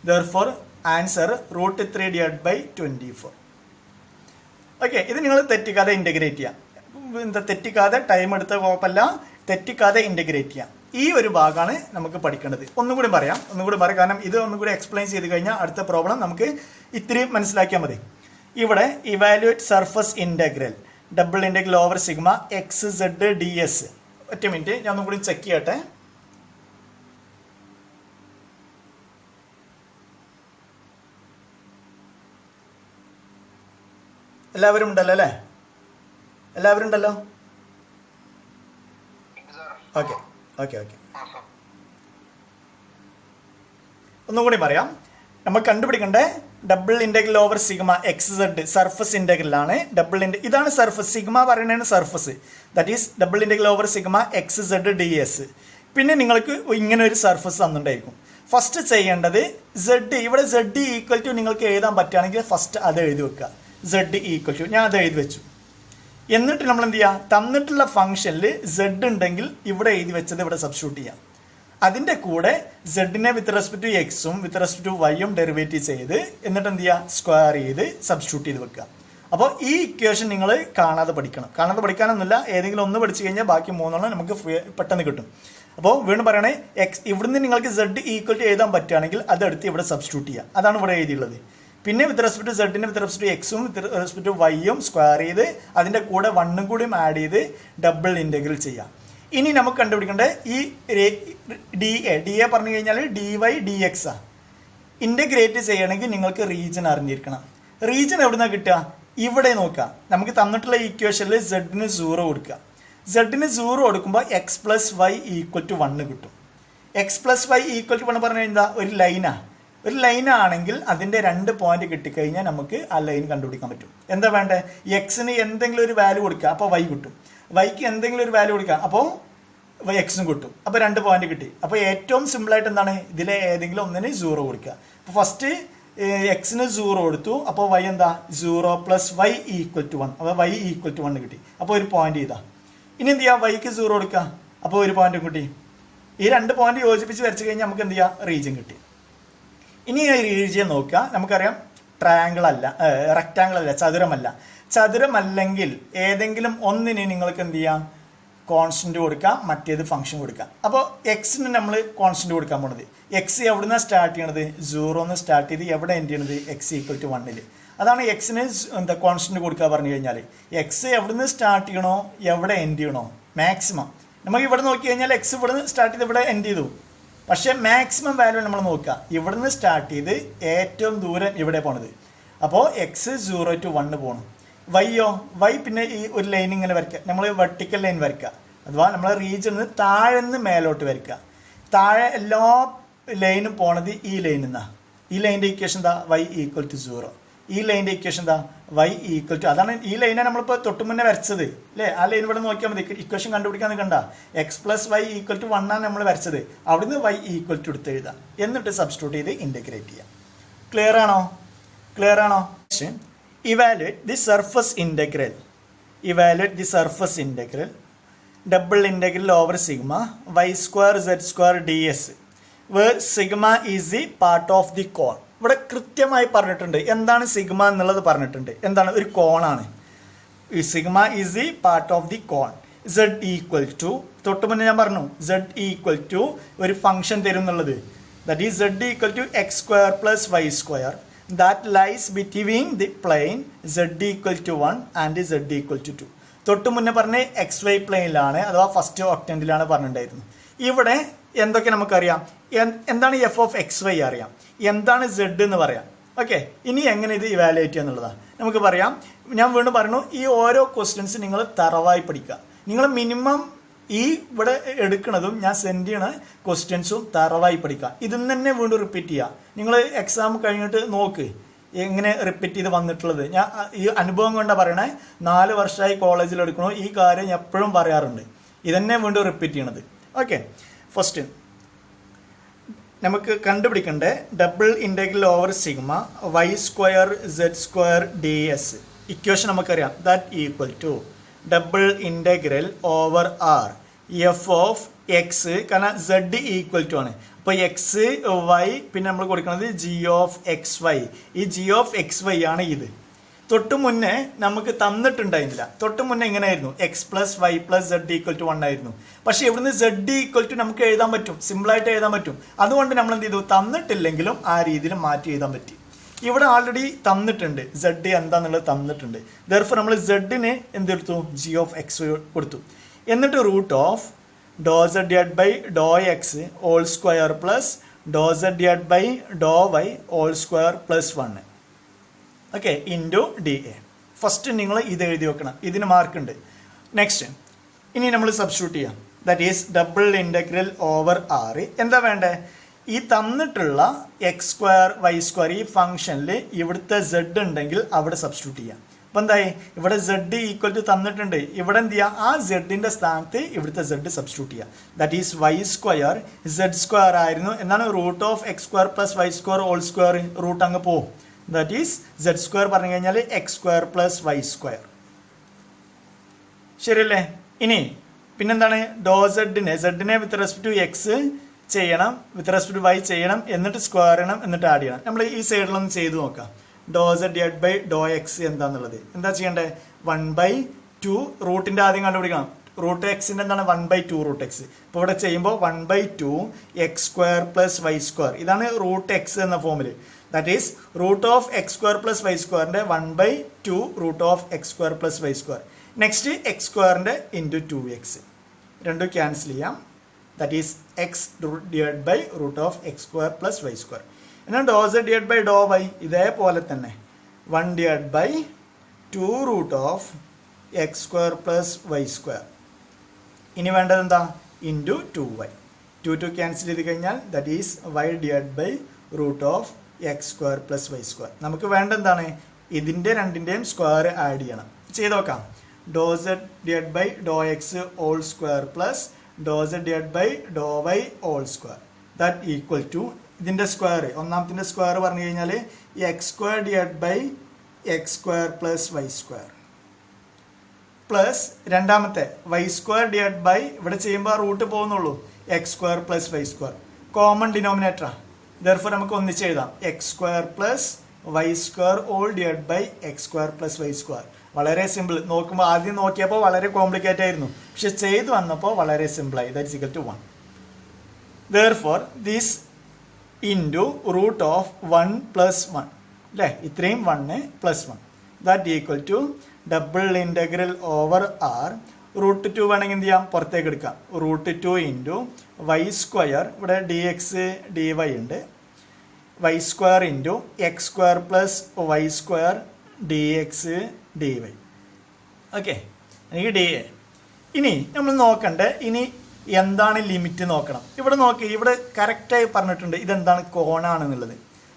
Therefore answer √3 divided by 24. Okay, ഇത് നിങ്ങൾ തെറ്റിക്കാതെ ഇൻ്റഗ്രേറ്റ് ചെയ്യാം. തെറ്റിക്കാതെ ടൈം എടുത്ത കുഴപ്പമില്ല, തെറ്റിക്കാതെ ഇൻ്റഗ്രേറ്റ് ചെയ്യാം. ഈ ഒരു ഭാഗമാണ് നമുക്ക് പഠിക്കേണ്ടത്. ഒന്നുകൂടി പറയാം കാരണം ഇത് ഒന്നുകൂടി എക്സ്പ്ലെയിൻ ചെയ്ത് കഴിഞ്ഞാൽ അടുത്ത പ്രോബ്ലം നമുക്ക് ഇത്തിരി മനസ്സിലാക്കിയാൽ മതി. ഇവിടെ evaluate surface integral double integral over sigma xz/ds. ഒറ്റ മിനിറ്റ്, ഞാൻ ഒന്നും കൂടി ചെക്ക് ചെയ്യട്ടെ. എല്ലാവരും ഉണ്ടല്ലോ അല്ലേ? എല്ലാവരും ഉണ്ടല്ലോ? ഓക്കെ. ഒന്നുകൂടി പറയാം. നമ്മൾ കണ്ടുപിടിക്കേണ്ട double integral over sigma xz surface ഇൻ്റഗ്രലാണ്. ഇതാണ് സർഫസ്, സിഗ്മ പറയുന്നതാണ് surface. That is double integral over sigma xz/ds. പിന്നെ നിങ്ങൾക്ക് ഇങ്ങനെ ഒരു സർഫസ് തന്നിട്ടുണ്ടായിരിക്കും. ഫസ്റ്റ് ചെയ്യേണ്ടത് ഇവിടെ z ഈക്വൽ ടു നിങ്ങൾക്ക് എഴുതാൻ പറ്റുകയാണെങ്കിൽ ഫസ്റ്റ് അത് എഴുതി വെക്കുക. z ഈക്വൽ ടു ഞാൻ അത് എഴുതി വെച്ചു. എന്നിട്ട് നമ്മൾ എന്ത് ചെയ്യുക, തന്നിട്ടുള്ള ഫംഗ്ഷനിൽ z ഉണ്ടെങ്കിൽ ഇവിടെ എഴുതി വെച്ചത് ഇവിടെ സബ്സ്റ്റിറ്റ്യൂട്ട് ചെയ്യാം. അതിൻ്റെ കൂടെ സെഡിനെ വിത്ത് റെസ്പെക്ട് ടു എക്സും വിത്ത് റെസ്പെക്ട് ടു വൈയും ഡെറിവേറ്റീവ് ചെയ്ത് എന്നിട്ട് എന്ത് ചെയ്യുക, സ്ക്വയർ ചെയ്ത് സബ്സ്റ്റിറ്റ്യൂട്ട് ചെയ്ത് വെക്കുക. അപ്പോൾ ഈ ഇക്വേഷൻ നിങ്ങൾ കാണാതെ പഠിക്കാനൊന്നുമില്ല, ഏതെങ്കിലും ഒന്ന് പഠിച്ചു കഴിഞ്ഞാൽ ബാക്കി മൂന്നെണ്ണം നമുക്ക് പെട്ടെന്ന് കിട്ടും. അപ്പോൾ വീണ്ടും പറയണേ, ഇവിടുന്ന് നിങ്ങൾക്ക് z ഈക്വൽ ടു എഴുതാൻ പറ്റുകയാണെങ്കിൽ അതെടുത്ത് ഇവിടെ സബ്സ്റ്റിറ്റ്യൂട്ട് ചെയ്യുക. അതാണ് ഇവിടെ എഴുതിയുള്ളത്. പിന്നെ വിത്ത് റെസ്പെക്ട് ടു സെഡിനെ വിത്ത് റെസ്പെക്ട് ടു എക്സും വിത്ത് റെസ്പെക്ട് ടു വൈയും സ്ക്വയർ ചെയ്ത് അതിൻ്റെ കൂടെ 1ഉം കൂടിയും ആഡ് ചെയ്ത് ഡബിൾ ഇൻ്റഗ്രൽ ചെയ്യാം. ഇനി നമുക്ക് കണ്ടുപിടിക്കേണ്ടത് ഈ ഡി എ പറഞ്ഞു കഴിഞ്ഞാൽ dy/dx ആണ്. ഇൻ്റഗ്രേറ്റ് ചെയ്യണമെങ്കിൽ നിങ്ങൾക്ക് റീജൻ അറിഞ്ഞിരിക്കണം. റീജൻ എവിടെ നിന്നാണ് കിട്ടുക? ഇവിടെ നോക്കുക. നമുക്ക് തന്നിട്ടുള്ള ഇക്വേഷനിൽ സെഡിന് 0 കൊടുക്കുക. സെഡിന് 0 കൊടുക്കുമ്പോൾ x+y = 1 കിട്ടും. x+y = 1 പറഞ്ഞു കഴിഞ്ഞാൽ ഒരു ലൈനാണെങ്കിൽ അതിൻ്റെ 2 പോയിന്റ് കിട്ടിക്കഴിഞ്ഞാൽ നമുക്ക് ആ ലൈൻ കണ്ടുപിടിക്കാൻ പറ്റും. എന്താ വേണ്ടത്? എക്സിന് എന്തെങ്കിലും ഒരു വാല്യൂ കൊടുക്കുക, അപ്പോൾ y കിട്ടും. വൈക്ക് എന്തെങ്കിലും ഒരു വാല്യൂ കൊടുക്കുക, അപ്പോൾ എക്സും കിട്ടും. അപ്പോൾ 2 പോയിന്റ് കിട്ടി. അപ്പോൾ ഏറ്റവും സിമ്പിളായിട്ട് എന്താണ്, ഇതിലെ ഏതെങ്കിലും ഒന്നിന് 0 കൊടുക്കുക. അപ്പോൾ ഫസ്റ്റ് എക്സിന് 0 കൊടുത്തു, അപ്പോൾ y എന്താ 0 + y = 1. അപ്പോൾ y = 1 കിട്ടി. അപ്പോൾ ഒരു പോയിന്റ് ചെയ്താ. ഇനി എന്ത് ചെയ്യുക, വൈക്ക് 0 കൊടുക്കുക, അപ്പോൾ ഒരു പോയിന്റും കിട്ടി. ഈ 2 പോയിന്റ് യോജിപ്പിച്ച് വരച്ച് കഴിഞ്ഞാൽ നമുക്ക് എന്ത് ചെയ്യുക, റീജിയൻ കിട്ടി. ഇനി ഈ റീജിയൻ നോക്കുക. നമുക്കറിയാം ട്രയാങ്കിൾ അല്ല, റെക്റ്റാങ്കിൾ അല്ല, ചതുരമല്ല. ചതുരമല്ലെങ്കിൽ ഏതെങ്കിലും ഒന്നിന് നിങ്ങൾക്ക് എന്ത് ചെയ്യാം, കോൺസ്റ്റന്റ് കൊടുക്കാം, മറ്റേത് ഫംഗ്ഷൻ കൊടുക്കാം. അപ്പോൾ എക്സിന് നമ്മൾ കോൺസ്റ്റന്റ് കൊടുക്കാൻ പോണത്, എക്സ് എവിടുന്നാണ് സ്റ്റാർട്ട് ചെയ്യണത്, 0 സ്റ്റാർട്ട് ചെയ്ത് എവിടെ എൻഡ് ചെയ്യണത്, എക്സ് ഈക്വൽ ടു 1. അതാണ് എക്സിന് എന്താ കോൺസ്റ്റന്റ് കൊടുക്കുക പറഞ്ഞു കഴിഞ്ഞാൽ, എക്സ് എവിടുന്ന് സ്റ്റാർട്ട് ചെയ്യണോ എവിടെ എൻഡ് ചെയ്യണോ മാക്സിമം. നമുക്ക് ഇവിടെ നോക്കി കഴിഞ്ഞാൽ എക്സ് ഇവിടുന്ന് സ്റ്റാർട്ട് ചെയ്ത് ഇവിടെ എൻഡ് ചെയ്തു, പക്ഷേ മാക്സിമം വാല്യൂ നമ്മൾ നോക്കുക, ഇവിടുന്ന് സ്റ്റാർട്ട് ചെയ്ത് ഏറ്റവും ദൂരം ഇവിടെ പോണത്. അപ്പോൾ എക്സ് 0 to 1 പോകണം. വൈയോ, വൈ പിന്നെ ഈ ഒരു ലൈൻ ഇങ്ങനെ വരയ്ക്കുക, നമ്മൾ വെർട്ടിക്കൽ ലൈൻ വരയ്ക്കുക, അഥവാ നമ്മളെ റീജിയനിൽ നിന്ന് താഴെ നിന്ന് മേലോട്ട് വരയ്ക്കുക. താഴെ എല്ലാ ലൈനും പോണത് ഈ ലൈനിൽ നിന്നാണ്. ഈ ലൈൻ്റെ ഇക്വേഷൻ എന്താ, വൈ ഈക്വൽ ടു 0. ഈ ലൈൻ്റെ ഇക്വേഷൻ എന്താ, വൈ ഈക്വൽ ടു, അതാണ് ഈ ലൈനാണ് നമ്മളിപ്പോൾ തൊട്ട് മുന്നേ വരച്ചത് അല്ലേ. ആ ലൈൻ ഇവിടെ നോക്കിയാൽ മതി, ഇക്വേഷൻ കണ്ടുപിടിക്കാൻ കണ്ട x plus y equal to 1 ആണ് നമ്മൾ വരച്ചത്. അവിടുന്ന് വൈ ഈക്വൽ ടു എടുത്ത് എഴുതാം, എന്നിട്ട് സബ്സ്റ്റിറ്റ്യൂട്ട് ചെയ്ത് ഇൻറ്റഗ്രേറ്റ് ചെയ്യാം. ക്ലിയർ ആണോ? ക്ലിയർ ആണോ? Evaluate the surface integral. Evaluate the surface integral. Double integral over sigma y square z square ds, where sigma is the part of the cone. ഇവിടെ കൃത്യമായി പറഞ്ഞിട്ടുണ്ട് എന്താണ് സിഗ്മ എന്നുള്ളത് പറഞ്ഞിട്ടുണ്ട്. എന്താണ്, ഒരു കോണാണ്. ഈ sigma is the part of the cone. z equal to, തൊട്ട് മുന്നേ ഞാൻ പറഞ്ഞു z ഈക്വൽ ടു ഒരു ഫംഗ്ഷൻ തരും എന്നുള്ളത്. That is z equal to x square plus y square that lies between the plane z equal to 1 and z equal to 2. തൊട്ട് മുന്നേ പറഞ്ഞ എക്സ് വൈ പ്ലെയിനിലാണ്, അഥവാ ഫസ്റ്റ് ഒക്ടൻറ്റിലാണ് പറഞ്ഞിട്ടുണ്ടായിരുന്നു. ഇവിടെ എന്തൊക്കെ നമുക്കറിയാം, എന്താണ് എഫ് ഓഫ് എക്സ് വൈ അറിയാം, എന്താണ് സെഡ് എന്ന് പറയാം. ഓക്കെ, ഇനി എങ്ങനെ ഇത് ഇവാലുവേറ്റ് ചെയ്യുക എന്നുള്ളതാണ് നമുക്ക് പറയാം. ഞാൻ വീണ്ടും പറഞ്ഞു, ഈ ഓരോ ക്വസ്റ്റ്യൻസ് നിങ്ങൾ തറവായി പഠിക്കുക. നിങ്ങൾ മിനിമം ഈ ഇവിടെ എടുക്കുന്നതും ഞാൻ സെൻഡ് ചെയ്യണ ക്വസ്റ്റ്യൻസും തറവായി പഠിക്കുക. ഇതിൽ തന്നെ വീണ്ടും റിപ്പീറ്റ് ചെയ്യുക. നിങ്ങൾ എക്സാം കഴിഞ്ഞിട്ട് നോക്ക് എങ്ങനെ റിപ്പീറ്റ് ചെയ്ത് വന്നിട്ടുള്ളത്. ഞാൻ ഈ അനുഭവം കൊണ്ടാണ് പറയണേ, 4 വർഷമായി കോളേജിൽ എടുക്കണോ, ഈ കാര്യം ഞാൻ എപ്പോഴും പറയാറുണ്ട്. ഇതന്നെ വീണ്ടും റിപ്പീറ്റ് ചെയ്യണത്. ഓക്കെ, ഫസ്റ്റ് നമുക്ക് കണ്ടുപിടിക്കേണ്ട double integral over sigma y square z square d s. Equation നമുക്കറിയാം, that equal to double integral over R f of x, കാരണം സെഡ് ഈക്വൽ ടു ആണ്. അപ്പോൾ എക്സ് വൈ പിന്നെ നമ്മൾ കൊടുക്കുന്നത് ജി ഓഫ് എക്സ് വൈ. ഈ ജി ഓഫ് എക്സ് വൈ ആണ് ഇത്. തൊട്ട് മുന്നേ നമുക്ക് തന്നിട്ടുണ്ടായിരുന്നില്ല. തൊട്ട് മുന്നേ ഇങ്ങനെ ആയിരുന്നു, x plus y plus z equal to 1 ആയിരുന്നു. പക്ഷേ ഇവിടുന്ന് സെഡ് ഈക്വൽ ടു നമുക്ക് എഴുതാൻ പറ്റും, സിമ്പിളായിട്ട് എഴുതാൻ പറ്റും. അതുകൊണ്ട് നമ്മൾ എന്ത് ചെയ്തു, തന്നിട്ടില്ലെങ്കിലും ആ രീതിയിൽ മാറ്റി എഴുതാൻ പറ്റി. ഇവിടെ ആൾറെഡി തന്നിട്ടുണ്ട്, സെഡ് എന്താന്നുള്ളത് തന്നിട്ടുണ്ട്. ദർഫോർ നമ്മൾ സെഡിന് എന്തെടുത്തു, ജി ഓഫ് എക്സ് കൊടുത്തു. എന്നിട്ട് root of do z divide by do x all square plus do z divide by do y all square plus 1. Okay, into d A. First നിങ്ങൾ ഇത് എഴുതി വെക്കണം, ഇതിന് മാർക്കുണ്ട്. നെക്സ്റ്റ് ഇനി നമ്മൾ സബ്സ്റ്റിറ്റ്യൂട്ട് ചെയ്യാം. That is double integral over R. എന്താ വേണ്ടേ, ഈ തന്നിട്ടുള്ള എക്സ് സ്ക്വയർ വൈ സ്ക്വയർ ഈ ഫംഗ്ഷനിൽ ഇവിടുത്തെ സെഡ് ഉണ്ടെങ്കിൽ അവിടെ സബ്സ്റ്റിറ്റ്യൂട്ട് ചെയ്യാം. അപ്പോൾ എന്തായി, ഇവിടെ സെഡ് ഈക്വൽ ടു തന്നിട്ടുണ്ട്, ഇവിടെ എന്ത് ചെയ്യുക, ആ സെഡിൻ്റെ സ്ഥാനത്ത് ഇവിടുത്തെ സെഡ് സബ്സ്റ്റിറ്റ്യൂട്ട് ചെയ്യുക. That is y square z square ആയിരുന്നു, എന്നാണ് root of x square plus y square whole square, root അങ്ങ് പോകും. ദാറ്റ് ഈസ് സെഡ് സ്ക്വയർ പറഞ്ഞു കഴിഞ്ഞാൽ x square plus y square. ശരിയല്ലേ? ഇനി പിന്നെന്താണ്, ഡോ സെഡിനെ വിത്ത് റെസ്പെക്ട് ടു എക്സ് ചെയ്യണം, വിത്ത് റെസ്പെക്ട് ടു വൈ ചെയ്യണം, എന്നിട്ട് സ്ക്വയർ ചെയ്യണം, എന്നിട്ട് ആഡ് ചെയ്യണം. നമ്മൾ ഈ സൈഡിലൊന്ന് ചെയ്ത് നോക്കാം. Do z divide by do x എന്താന്നുള്ളത് എന്താ ചെയ്യേണ്ടത്, 1/2 റൂട്ടിൻ്റെ ആദ്യം കണ്ടുപിടിക്കണം. റൂട്ട് എക്സിൻ്റെ എന്താണ് 1/2 റൂട്ട് എക്സ്. ഇപ്പോൾ ഇവിടെ ചെയ്യുമ്പോൾ 1/2 x square plus y square, ഇതാണ് റൂട്ട് എക്സ് എന്ന ഫോമിൽ. That is root of x square plus y സ്ക്വയറിൻ്റെ 1/2 root of x square plus y square. Next x സ്ക്വയറിൻ്റെ ഇൻറ്റു 2x, രണ്ടും ക്യാൻസൽ ചെയ്യാം. That is x divide by root of x square plus y square. എന്നാൽ do z divide by do y ഇതേപോലെ തന്നെ 1 divide by 2 root of x square plus y square. ഇനി വേണ്ടത് എന്താ, ഇൻറ്റു 2y. 2 ക്യാൻസൽ ചെയ്ത് കഴിഞ്ഞാൽ that is y divide by root of x square plus y square. നമുക്ക് വേണ്ട എന്താണ്, ഇതിൻ്റെ രണ്ടിൻ്റെയും സ്ക്വയർ ആഡ് ചെയ്യണം. ചെയ്ത് നോക്കാം. Do z divide by do x whole square plus do z divide by do y whole square that equal to ഇതിൻ്റെ സ്ക്വയർ, ഒന്നാമത്തിൻ്റെ സ്ക്വയർ പറഞ്ഞു കഴിഞ്ഞാൽ x square divide by x square plus y square plus രണ്ടാമത്തെ വൈ സ്ക്വയർ ഡിവൈഡ് ബൈ, ഇവിടെ ചെയ്യുമ്പോൾ റൂട്ട് പോകുന്നുള്ളൂ, x square plus y square. Common ഡിനോമിനേറ്ററാണ്, ദർഫോർ നമുക്ക് ഒന്നിച്ച് എഴുതാം, x square plus y square all divide by x square plus y square. വളരെ സിമ്പിൾ. നോക്കുമ്പോൾ ആദ്യം നോക്കിയപ്പോൾ വളരെ കോംപ്ലിക്കേറ്റ് ആയിരുന്നു, പക്ഷെ ചെയ്ത് വന്നപ്പോൾ വളരെ സിമ്പിളായി. That is equal to 1. Therefore this into root of 1 plus 1 അല്ലേ, ഇത്രയും 1 plus 1 that equal to double integral over r. Root 2 വേണമെങ്കിൽ എന്ത് ചെയ്യാം, പുറത്തേക്ക് എടുക്കാം. റൂട്ട് 2 ഇൻറ്റു വൈ സ്ക്വയർ, ഇവിടെ ഡി എക്സ് ഡി വൈ ഉണ്ട്, y square into x square plus y square d x d y. Okay, എനിക്ക് ഡി എ. ഇനി നമ്മൾ നോക്കണ്ടേ, ഇനി എന്താണ് ലിമിറ്റ് നോക്കണം. ഇവിടെ നോക്കി, ഇവിടെ കറക്റ്റായി പറഞ്ഞിട്ടുണ്ട് ഇതെന്താണ്, കോണാണെന്നുള്ളത്.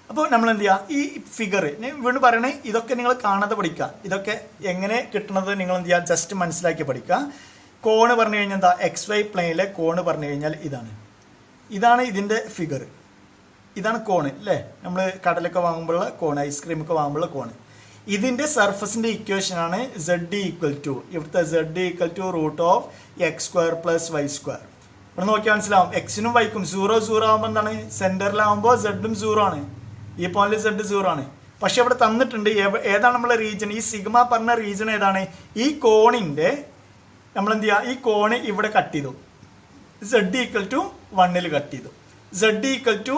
അപ്പോൾ നമ്മൾ എന്ത് ചെയ്യുക, ഈ ഫിഗർ വീണ്ടും പറയണേ, ഇതൊക്കെ നിങ്ങൾ കാണാതെ പഠിക്കുക. ഇതൊക്കെ എങ്ങനെ കിട്ടുന്നത് നിങ്ങൾ എന്ത് ചെയ്യുക, ജസ്റ്റ് മനസ്സിലാക്കി പഠിക്കുക. കോണ് പറഞ്ഞു കഴിഞ്ഞാൽ എന്താ, എക്സ് വൈ പ്ലെയിനിലെ കോണ് പറഞ്ഞു കഴിഞ്ഞാൽ ഇതാണ് ഇതിൻ്റെ ഫിഗർ. ഇതാണ് കോണ് അല്ലേ, നമ്മൾ കടലൊക്കെ വാങ്ങുമ്പോഴുള്ള കോണ്, ഐസ്ക്രീമൊക്കെ വാങ്ങുമ്പോഴുള്ള കോണ്. ഇതിൻ്റെ സർഫസിൻ്റെ ഇക്വേഷനാണ് സെഡ് ഈക്വൽ ടു, ഇവിടുത്തെ z equal to root of x square plus y square. ഇവിടെ നോക്കിയാൽ മനസ്സിലാവും, എക്സിനും വൈക്കും 0 0 ആകുമ്പോൾ എന്താണ്, സെൻറ്ററിലാകുമ്പോൾ സെഡും 0 ആണ്, ഈ പോയിന്റിൽ സെഡ് 0 ആണ്. പക്ഷെ ഇവിടെ തന്നിട്ടുണ്ട് ഏതാണ് നമ്മളെ റീജിയൻ, ഈ സിഗ്മ പറഞ്ഞ റീജിയൻ ഏതാണ്, ഈ കോണിൻ്റെ നമ്മൾ എന്ത് ചെയ്യുക, ഈ കോണ് ഇവിടെ കട്ട് ചെയ്തു, സെഡ് ഈക്വൽ ടു 1 കട്ട് ചെയ്തു, സെഡ് ഈക്വൽ ടു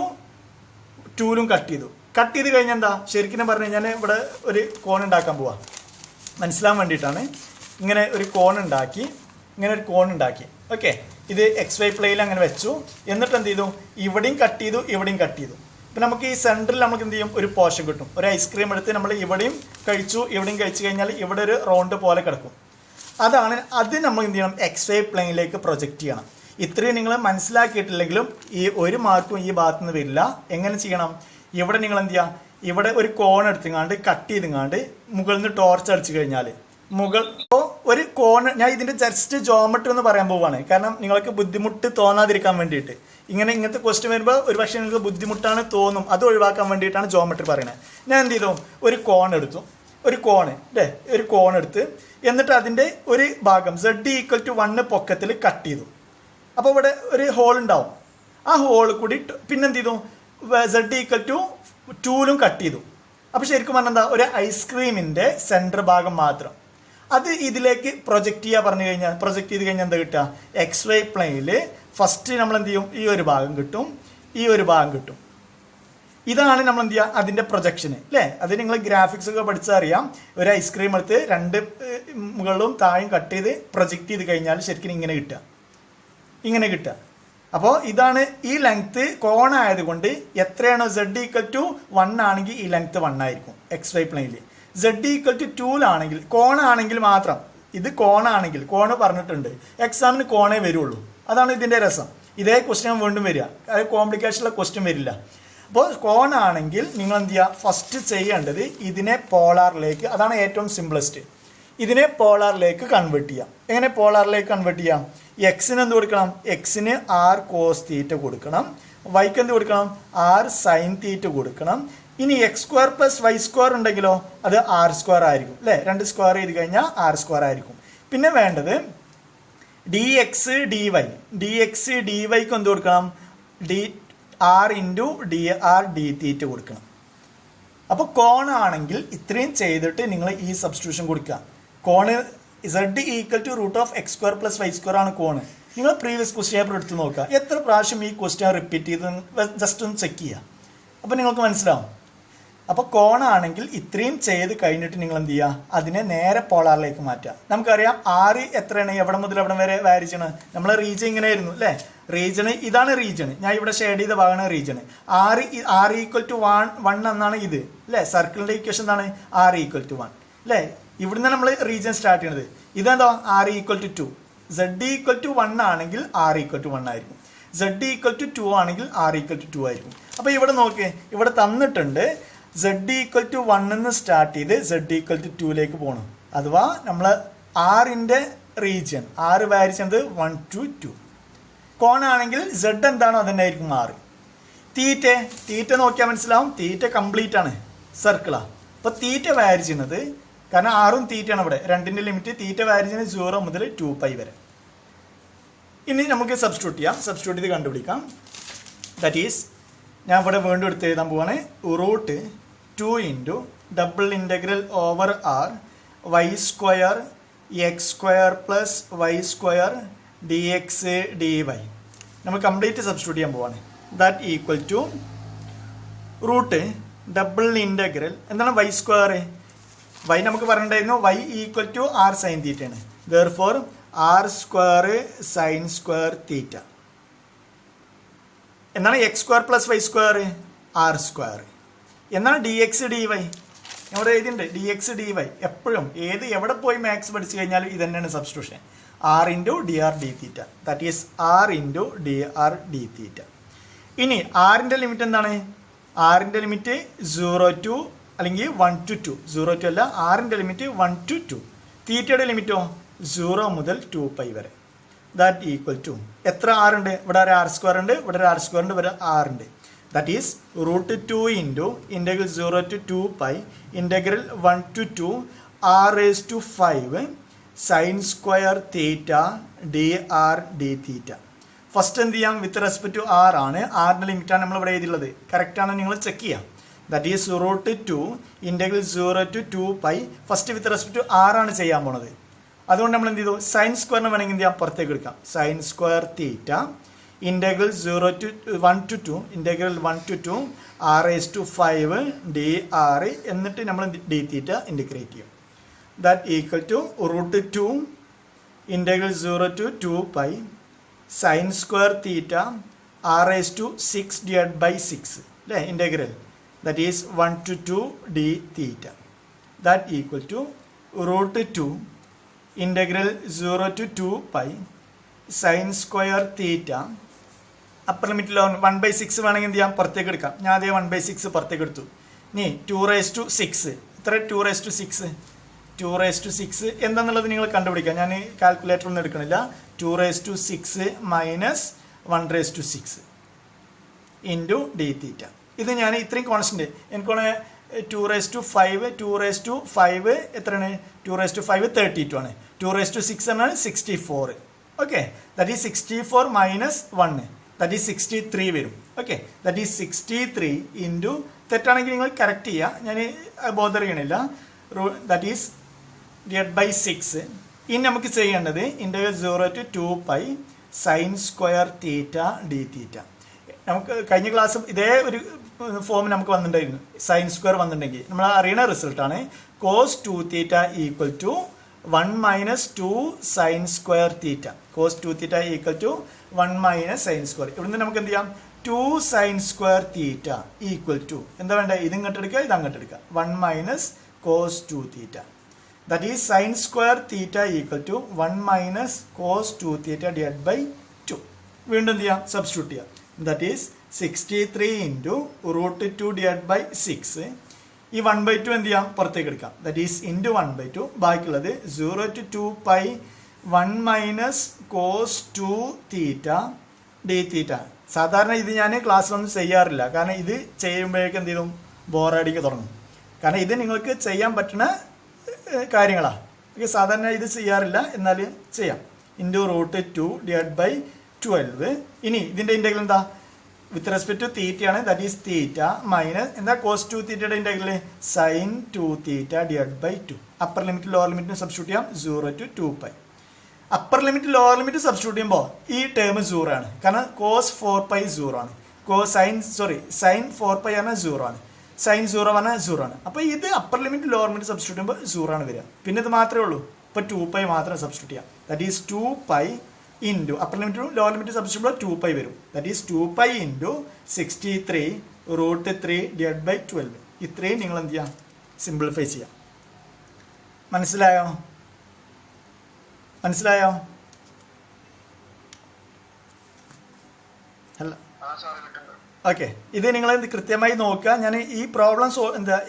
2 കട്ട് ചെയ്തു. കട്ട് ചെയ്ത് കഴിഞ്ഞാൽ എന്താ, ശരിക്കും പറഞ്ഞു കഴിഞ്ഞാൽ ഇവിടെ ഒരു കോൺ ഉണ്ടാക്കാൻ പോവാം, മനസ്സിലാൻ വേണ്ടിയിട്ടാണ്. ഇങ്ങനെ ഒരു കോൺ ഉണ്ടാക്കി, ഓക്കെ. ഇത് എക്സ് വൈ പ്ലെയിനിൽ അങ്ങനെ വെച്ചു. എന്നിട്ട് എന്ത് ചെയ്തു, ഇവിടെയും കട്ട് ചെയ്തു, ഇവിടെയും കട്ട് ചെയ്തു. ഇപ്പം നമുക്ക് ഈ സെൻറ്ററിൽ നമുക്ക് എന്ത് ചെയ്യും, ഒരു പോർഷൻ കിട്ടും. ഒരു ഐസ്ക്രീം എടുത്ത് നമ്മൾ ഇവിടെയും കഴിച്ചു, ഇവിടെയും കഴിച്ചു കഴിഞ്ഞാൽ ഇവിടെ ഒരു റൗണ്ട് പോലെ കിടക്കും. അത് നമ്മൾ എന്ത് ചെയ്യണം, എക്സ് വൈ പ്ലെയിനിലേക്ക് പ്രൊജക്റ്റ് ചെയ്യണം. ഇത്രയും നിങ്ങൾ മനസ്സിലാക്കിയിട്ടില്ലെങ്കിലും ഈ ഒരു മാർക്കും ഈ ഭാഗത്തു നിന്ന് വരില്ല. എങ്ങനെ ചെയ്യണം, ഇവിടെ നിങ്ങൾ എന്ത് ചെയ്യുക, ഇവിടെ ഒരു കോൺ എടുത്തുങ്ങാണ്ട് കട്ട് ചെയ്തുങ്ങാണ്ട് മുകളിൽ നിന്ന് ടോർച്ച് അടിച്ചു കഴിഞ്ഞാൽ ഇപ്പോൾ ഒരു കോൺ, ഞാൻ ഇതിൻ്റെ ജസ്റ്റ് ജോമെട്രി എന്ന് പറയാൻ പോവുകയാണ്, കാരണം നിങ്ങൾക്ക് ബുദ്ധിമുട്ട് തോന്നാതിരിക്കാൻ വേണ്ടിയിട്ട്. ഇങ്ങനത്തെ ക്വസ്റ്റ്യൻ വരുമ്പോൾ ഒരു പക്ഷേ നിങ്ങൾക്ക് ബുദ്ധിമുട്ടാണ് തോന്നും, അത് ഒഴിവാക്കാൻ വേണ്ടിയിട്ടാണ് ജോമെട്രി പറയുന്നത്. ഞാൻ എന്ത് ചെയ്തു, ഒരു കോൺ എടുത്തു, ഒരു കോൺ എടുത്ത് എന്നിട്ട് അതിൻ്റെ ഒരു ഭാഗം സെഡ് ഈക്വൽ ടു 1 പൊക്കത്തിൽ കട്ട് ചെയ്തു. അപ്പോൾ ഇവിടെ ഒരു ഹോൾ ഉണ്ടാവും, ആ ഹോൾ കൂടി പിന്നെന്ത് ചെയ്തു, സെഡ് ഈക്വൽ ടു 2 കട്ട് ചെയ്തു. അപ്പോൾ ശരിക്കും പറഞ്ഞാൽ എന്താ, ഒരു ഐസ്ക്രീമിൻ്റെ സെൻറ്റർ ഭാഗം മാത്രം അത് ഇതിലേക്ക് പ്രൊജക്റ്റ് ചെയ്യുക പറഞ്ഞു കഴിഞ്ഞാൽ, പ്രൊജക്റ്റ് ചെയ്ത് കഴിഞ്ഞാൽ എന്താ കിട്ടുക, എക്സ് വൈ പ്ലെയിനിൽ ഫസ്റ്റ് നമ്മൾ എന്ത് ചെയ്യും, ഈ ഒരു ഭാഗം കിട്ടും, ഈ ഒരു ഭാഗം കിട്ടും. ഇതാണ് നമ്മൾ എന്ത് ചെയ്യുക, അതിൻ്റെ പ്രൊജക്ഷന് അല്ലേ. അത് നിങ്ങൾ ഗ്രാഫിക്സ് ഒക്കെ പഠിച്ചാൽ അറിയാം. ഒരു ഐസ്ക്രീം എടുത്ത് 2 മുകളിലും താഴെയും കട്ട് ചെയ്ത് പ്രൊജക്റ്റ് ചെയ്ത് കഴിഞ്ഞാൽ ശരിക്കും ഇങ്ങനെ കിട്ടുക. അപ്പോൾ ഇതാണ് ഈ ലെങ്ത്ത്. കോണായതുകൊണ്ട് എത്രയാണോ സെഡ് ഈക്വൽ ടു 1 ആണെങ്കിൽ ഈ ലെങ്ത്ത് 1 ആയിരിക്കും എക്സ് വൈ പ്ലെയിനിൽ. സെഡ് ഈക്വൽ ടു 2 കോണാണെങ്കിൽ മാത്രം, ഇത് കോണാണെങ്കിൽ, കോണ് പറഞ്ഞിട്ടുണ്ട് എക്സാമിന് കോണേ വരുള്ളൂ. അതാണ് ഇതിൻ്റെ രസം. ഇതേ ക്വസ്റ്റ്യൻ വീണ്ടും വരിക, അത് കോംപ്ലിക്കേഷനുള്ള ക്വസ്റ്റ്യൻ വരില്ല. അപ്പോൾ കോണാണെങ്കിൽ നിങ്ങൾ എന്ത് ചെയ്യുക, ഫസ്റ്റ് ചെയ്യേണ്ടത് ഇതിനെ പോളാറിലേക്ക്, അതാണ് ഏറ്റവും സിംപ്ലസ്റ്റ്, ഇതിനെ പോളാറിലേക്ക് കൺവേർട്ട് ചെയ്യാം. എങ്ങനെ പോളാറിലേക്ക് കൺവേർട്ട് ചെയ്യാം, എക്സിന് എന്ത് കൊടുക്കണം, എക്സിന് ആർ കോസ് തീറ്റ കൊടുക്കണം, വൈക്ക് എന്ത് കൊടുക്കണം, ആർ സൈൻ തീറ്റ കൊടുക്കണം. ഇനി x square plus y square ഉണ്ടെങ്കിലോ അത് ആർ സ്ക്വയർ ആയിരിക്കും അല്ലേ, 2 സ്ക്വയർ ചെയ്ത് കഴിഞ്ഞാൽ ആർ സ്ക്വയർ ആയിരിക്കും. പിന്നെ വേണ്ടത് ഡി എക്സ് ഡി വൈക്ക് എന്ത് കൊടുക്കണം, r into d r d theta കൊടുക്കണം. അപ്പോൾ കോണാണെങ്കിൽ ഇത്രയും ചെയ്തിട്ട് നിങ്ങൾ ഈ സബ്സ്റ്റിറ്റ്യൂഷൻ കൊടുക്കുക. Cone z equal to root of x square plus y square ആണ് കോണ്. നിങ്ങൾ പ്രീവിയസ് ക്വസ്റ്റ്യൻ പേപ്പർ എടുത്ത് നോക്കുക, എത്ര പ്രാവശ്യം ഈ ക്വസ്റ്റ്യൻ റിപ്പീറ്റ് ചെയ്ത് ജസ്റ്റ് ഒന്ന് ചെക്ക് ചെയ്യുക, അപ്പോൾ നിങ്ങൾക്ക് മനസ്സിലാവും. അപ്പോൾ കോണാണെങ്കിൽ ഇത്രയും ചെയ്ത് കഴിഞ്ഞിട്ട് നിങ്ങൾ എന്ത് ചെയ്യുക, അതിനെ നേരെ പോളാറിലേക്ക് മാറ്റുക. നമുക്കറിയാം ആറ് എത്രയാണ്, എവിടെ മുതൽ എവിടെ വരെ വാരി ചെയ്യണം, നമ്മളെ റീജിയൻ ഇങ്ങനെ ആയിരുന്നു അല്ലേ, റീജിയന് ഇതാണ് റീജിയൻ, ഞാൻ ഇവിടെ ഷെയ്ഡ് ചെയ്ത ഭാഗമാണ് റീജിയൻ. ആർ ഈക്വൽ ടു 1 എന്നാണ് ഇത് അല്ലേ, സർക്കിളിൻ്റെ ഇക്വേഷൻ എന്താണ്, ആർ ഈക്വൽ ടു 1 അല്ലേ. ഇവിടുന്ന് നമ്മൾ റീജിയൻ സ്റ്റാർട്ട് ചെയ്യണത്. ഇതെന്തോ r equal to 2, z equal to 1 ആണെങ്കിൽ ആർ ഈക്വൽ ടു 1 ആയിരിക്കും, സെഡ് ഈക്വൽ ടു 2 ആണെങ്കിൽ ആർ ഈക്വൽ ടു 2 ആയിരിക്കും. അപ്പോൾ ഇവിടെ നോക്കിയേ, ഇവിടെ തന്നിട്ടുണ്ട് സെഡ് ഈക്വൽ ടു 1 സ്റ്റാർട്ട് ചെയ്ത് സെഡ് ഈക്വൽ ടു 2ലേക്ക് പോകണം. അഥവാ നമ്മൾ ആറിൻ്റെ റീജിയൻ, ആറ് വാരി ചെയ്യുന്നത് 1 to 2. കോണാണെങ്കിൽ സെഡ് എന്താണോ അതന്നെ ആയിരിക്കും ആറ്. തീറ്റ നോക്കിയാൽ മനസ്സിലാവും, തീറ്റ കംപ്ലീറ്റ് ആണ്, സർക്കിളാണ്. അപ്പോൾ തീറ്റ വാരി ചെയ്യുന്നത്, കാരണം ആറും തീറ്റയാണ് ഇവിടെ, 2ൻ്റെ ലിമിറ്റ്, തീറ്റ വാരി ചെയ്യുന്നത് 0 മുതൽ 2π വരെ. ഇനി നമുക്ക് സബ്സ്റ്റിറ്റ്യൂട്ട് ചെയ്യാം, സബ്സ്റ്റിറ്റ്യൂട്ട് ചെയ്ത് കണ്ടുപിടിക്കാം. ദാറ്റ് ഈസ്, ഞാൻ ഇവിടെ വീണ്ടും എടുത്ത് എഴുതാൻ പോവാണ്, root 2 into double integral over r y square x square plus y square dx dy. നമ്മൾ കംപ്ലീറ്റ് സബ്സ്റ്റിറ്റ്യൂട്ട് ചെയ്യാൻ പോവാണ്. That equal to root double integral എന്താണ് വൈ സ്ക്വയർ. വൈ നമുക്ക് പറഞ്ഞിട്ടുണ്ടായിരുന്നു y equal to r sine തീറ്റയാണ്. Therefore r square sine square theta എന്നാണ് x square plus y square r square എന്നാണ് ഡി എക്സ് ഡി വൈ. ഇവിടെ എഴുതിയിട്ടുണ്ട് ഡി എക്സ് ഡി വൈ. എപ്പോഴും എവിടെ പോയി മാത്സ് പഠിച്ചു കഴിഞ്ഞാലും ഇത് തന്നെയാണ് substitution. R into d r d theta, that is r into d r d theta. ഇനി ആറിൻ്റെ ലിമിറ്റ് എന്താണ്? ആറിൻ്റെ ലിമിറ്റ് 0 to അല്ലെങ്കിൽ 1 to 2. 0 to അല്ല, ആറിൻ്റെ ലിമിറ്റ് 1 to 2. തീറ്റയുടെ ലിമിറ്റോ 0 മുതൽ 2π വരെ. ദാറ്റ് ഈക്വൽ ടു എത്ര ആറുണ്ട്? ഇവിടെ ഒരു ആർ സ്ക്വയർ ഉണ്ട്, ഇവിടെ ഒരു ആർ സ്ക്വയർ ഉണ്ട്, ഇവിടെ ആറുണ്ട്. That is root 2 into integral 0 to 2π integral 1 to 2 r raised to 5 sine square theta d r d theta. First എന്ത് ചെയ്യാം? വിത്ത് റെസ്പെക്ട് ടു ആർ ആണ്. ആറിൻ്റെ ലിമിറ്റാണ് നമ്മൾ ഇവിടെ എഴുതിയുള്ളത്. കറക്റ്റാണ്, നിങ്ങൾ ചെക്ക് ചെയ്യാം. That is root 2 integral 0 to 2π. First with respect to r ആണ് ചെയ്യാൻ പോണത്. അതുകൊണ്ട് നമ്മൾ എന്ത് ചെയ്തു? സൈൻ സ്ക്വയറിന് വേണമെങ്കിൽ എന്ത് ചെയ്യാം? പുറത്തേക്ക് എടുക്കാം. Sine square theta integral 0 to 1 to 2 integral 1 to 2 r raised to 5 d r. എന്നിട്ട് നമ്മൾ ഡി തീറ്റ ഇൻറ്റിഗ്രേറ്റ് ചെയ്യും. That equal to root 2 integral 0 to 2π sine square theta r raised to 6 divided by 6 അല്ലേ integral. That is 1 to 2 d theta. That equal to root 2 integral 0 to 2π sine square theta. Upper ലിമിറ്റിൽ 1/6 വേണമെങ്കിൽ എന്ത് ചെയ്യാം? പുറത്തേക്ക് എടുക്കാം. ഞാൻ അതേ 1/6 പുറത്തേക്ക് എടുത്തു. ഇനി 2 raised to 6 എത്ര? 2 raised to 6. 2 raised to 6 എന്താണെന്നുള്ളത് നിങ്ങൾ കണ്ടുപിടിക്കാം. ഞാൻ കാൽക്കുലേറ്റർ ഒന്നും എടുക്കണില്ല. 2 raised to 6 minus 1 raised to 6 into d theta. ഇത് ഞാൻ ഇത്രയും കോൺസ്റ്റൻറ്റ് എനിക്കാണ് 2 raised to 5 2 raised to 5 എത്രയാണ്? 2 raised to 5 32 ആണ്. 2 raised to 6 എന്നാണ് 64. Okay, that is 64 minus 1 that is 63 വരും. ഓക്കെ, ദാറ്റ് ഈസ് 63 ഇൻറ്റു തെറ്റാണെങ്കിൽ നിങ്ങൾ കറക്റ്റ് ചെയ്യുക, ഞാൻ ബോധർ ചെയ്യണില്ല. That is divide by 6. ഇനി നമുക്ക് ചെയ്യേണ്ടത് integral 0 to 2π sine square theta d theta. നമുക്ക് കഴിഞ്ഞ ക്ലാസ്സും ഇതേ ഒരു ഫോം നമുക്ക് വന്നിട്ടുണ്ടായിരുന്നു. സൈൻ സ്ക്വയർ വന്നിട്ടുണ്ടെങ്കിൽ നമ്മൾ അറിയണ റിസൾട്ടാണ്. Cos 2 theta equal to 1 minus 2 sine square theta. Cos 2 theta equal to 1 minus sine square. ഇവിടുന്ന് നമുക്ക് എന്ത് ചെയ്യാം? 2 sine square theta equal to എന്താ വേണ്ട? ഇത് ഇങ്ങോട്ട് എടുക്കുക, ഇത് അങ്ങോട്ട് എടുക്കുക. 1 minus cos 2 theta. That is sine square theta equal to 1 minus cos 2 theta divide by 2. വീണ്ടും എന്ത് ചെയ്യാം? സബ്സ്റ്റിറ്റ്യൂട്ട് ചെയ്യാം. That is 63 into root 2 divide by 6. ഈ 1/2 എന്ത് ചെയ്യാം? പുറത്തേക്ക് എടുക്കാം. That is into 1/2. ബാക്കിയുള്ളത് 0 to 2π 1 minus cos 2 theta d theta. സാധാരണ ഇത് ഞാൻ ക്ലാസ്സിലൊന്നും ചെയ്യാറില്ല, കാരണം ഇത് ചെയ്യുമ്പോഴേക്കും എന്ത് ചെയ്യും? ബോറടിക്ക് തുടങ്ങും. കാരണം ഇത് നിങ്ങൾക്ക് ചെയ്യാൻ പറ്റുന്ന കാര്യങ്ങളാണ്. സാധാരണ ഇത് ചെയ്യാറില്ല, എന്നാലും ചെയ്യാം. Into root 2 divide by 12. ഇനി ഇതിൻ്റെ ഇൻ്റഗ്രൽ എന്താ? വിത്ത് റെസ്പെക്ട് ടു തീറ്റയാണ്. ദാറ്റ് ഈസ് തീറ്റ മൈനസ് എന്താ? കോസ് 2 തീറ്റയുടെ integral sine 2 theta divide by 2. Upper limit lower ലിമിറ്റിന് സബ്സ്റ്റിറ്റ്യൂട്ട് ചെയ്യാം. 0 to 2π. Upper limit lower limit substitute ചെയ്യുമ്പോൾ ഈ ടേം 0 ആണ്, കാരണം കോസ് 4π 0 ആണ്. സൈൻ 4π പറഞ്ഞാൽ 0 ആണ്. സൈൻ 0 പറഞ്ഞാൽ 0 ആണ്. അപ്പോൾ ഇത് upper limit lower limit substitute ചെയ്യുമ്പോൾ 0 ആണ് വരിക. പിന്നെ ഇത് മാത്രമേ ഉള്ളൂ. ഇപ്പോൾ 2π മാത്രം സബ്സ്റ്റിറ്റ്യൂട്ട് ചെയ്യാം. ദാറ്റ് ഈസ് 2π ഇൻറ്റു അപ്പർ ലിമിറ്റും ലോവർ ലിമിറ്റ് സബ്സ്റ്റിറ്റ്യൂട്ട് 2π വരും. That is 2π into 63 root 3 divide by 12. ഇത്രയും നിങ്ങൾ എന്ത് ചെയ്യാം? സിംപ്ലിഫൈ ചെയ്യാം. മനസ്സിലായോ? അല്ല, ഓക്കെ. ഇത് നിങ്ങൾ കൃത്യമായി നോക്കുക. ഞാൻ ഈ പ്രോബ്ലം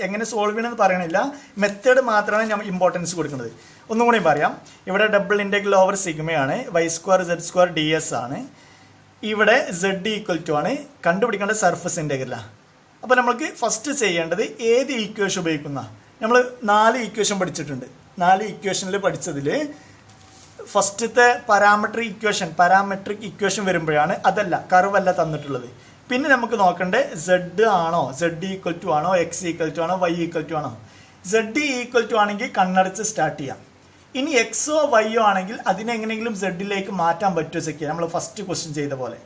എങ്ങനെ സോൾവ് ചെയ്യണമെന്ന് പറയണില്ല, മെത്തേഡ് മാത്രമാണ് ഞാൻ ഇമ്പോർട്ടൻസ് കൊടുക്കുന്നത്. ഒന്നും കൂടി പറയാം. ഇവിടെ ഡബിൾ ഇൻ്റഗ്രൽ ഓവർ സിഗ്മയാണ്. Y square z square d s ആണ്. ഇവിടെ സെഡ് ഈക്വൽ ടു ആണ്. കണ്ടുപിടിക്കേണ്ട സർഫസ് ഇൻ്റഗ്രലാണ്. അപ്പോൾ നമ്മൾക്ക് ഫസ്റ്റ് ചെയ്യേണ്ടത് ഏത് ഈക്വേഷൻ ഉപയോഗിക്കുന്ന? നമ്മൾ 4 ഈക്വേഷൻ പഠിച്ചിട്ടുണ്ട്. 4 ഈക്വേഷനിൽ പഠിച്ചതിൽ ഫസ്റ്റത്തെ പാരാമെട്രിക് ഇക്വേഷൻ വരുമ്പോഴാണ്, അതല്ല കർവ് അല്ല തന്നിട്ടുള്ളത്. പിന്നെ നമുക്ക് നോക്കണ്ടേ Z ആണോ, Z ഈക്വൽ ടു ആണോ, X ഈക്വൽ ടു ആണോ, Y ഈക്വൽ ടു ആണോ. Z ഈക്വൽ ടു ആണെങ്കിൽ കണ്ണടച്ച് സ്റ്റാർട്ട് ചെയ്യാം. ഇനി എക്സോ വൈയോ ആണെങ്കിൽ അതിനെങ്ങനെയെങ്കിലും സെഡിലേക്ക് മാറ്റാൻ പറ്റുമോ ചെക്ക് ചെയ്യാം, നമ്മൾ ഫസ്റ്റ് ക്വസ്റ്റ്യൻ ചെയ്ത പോലെ.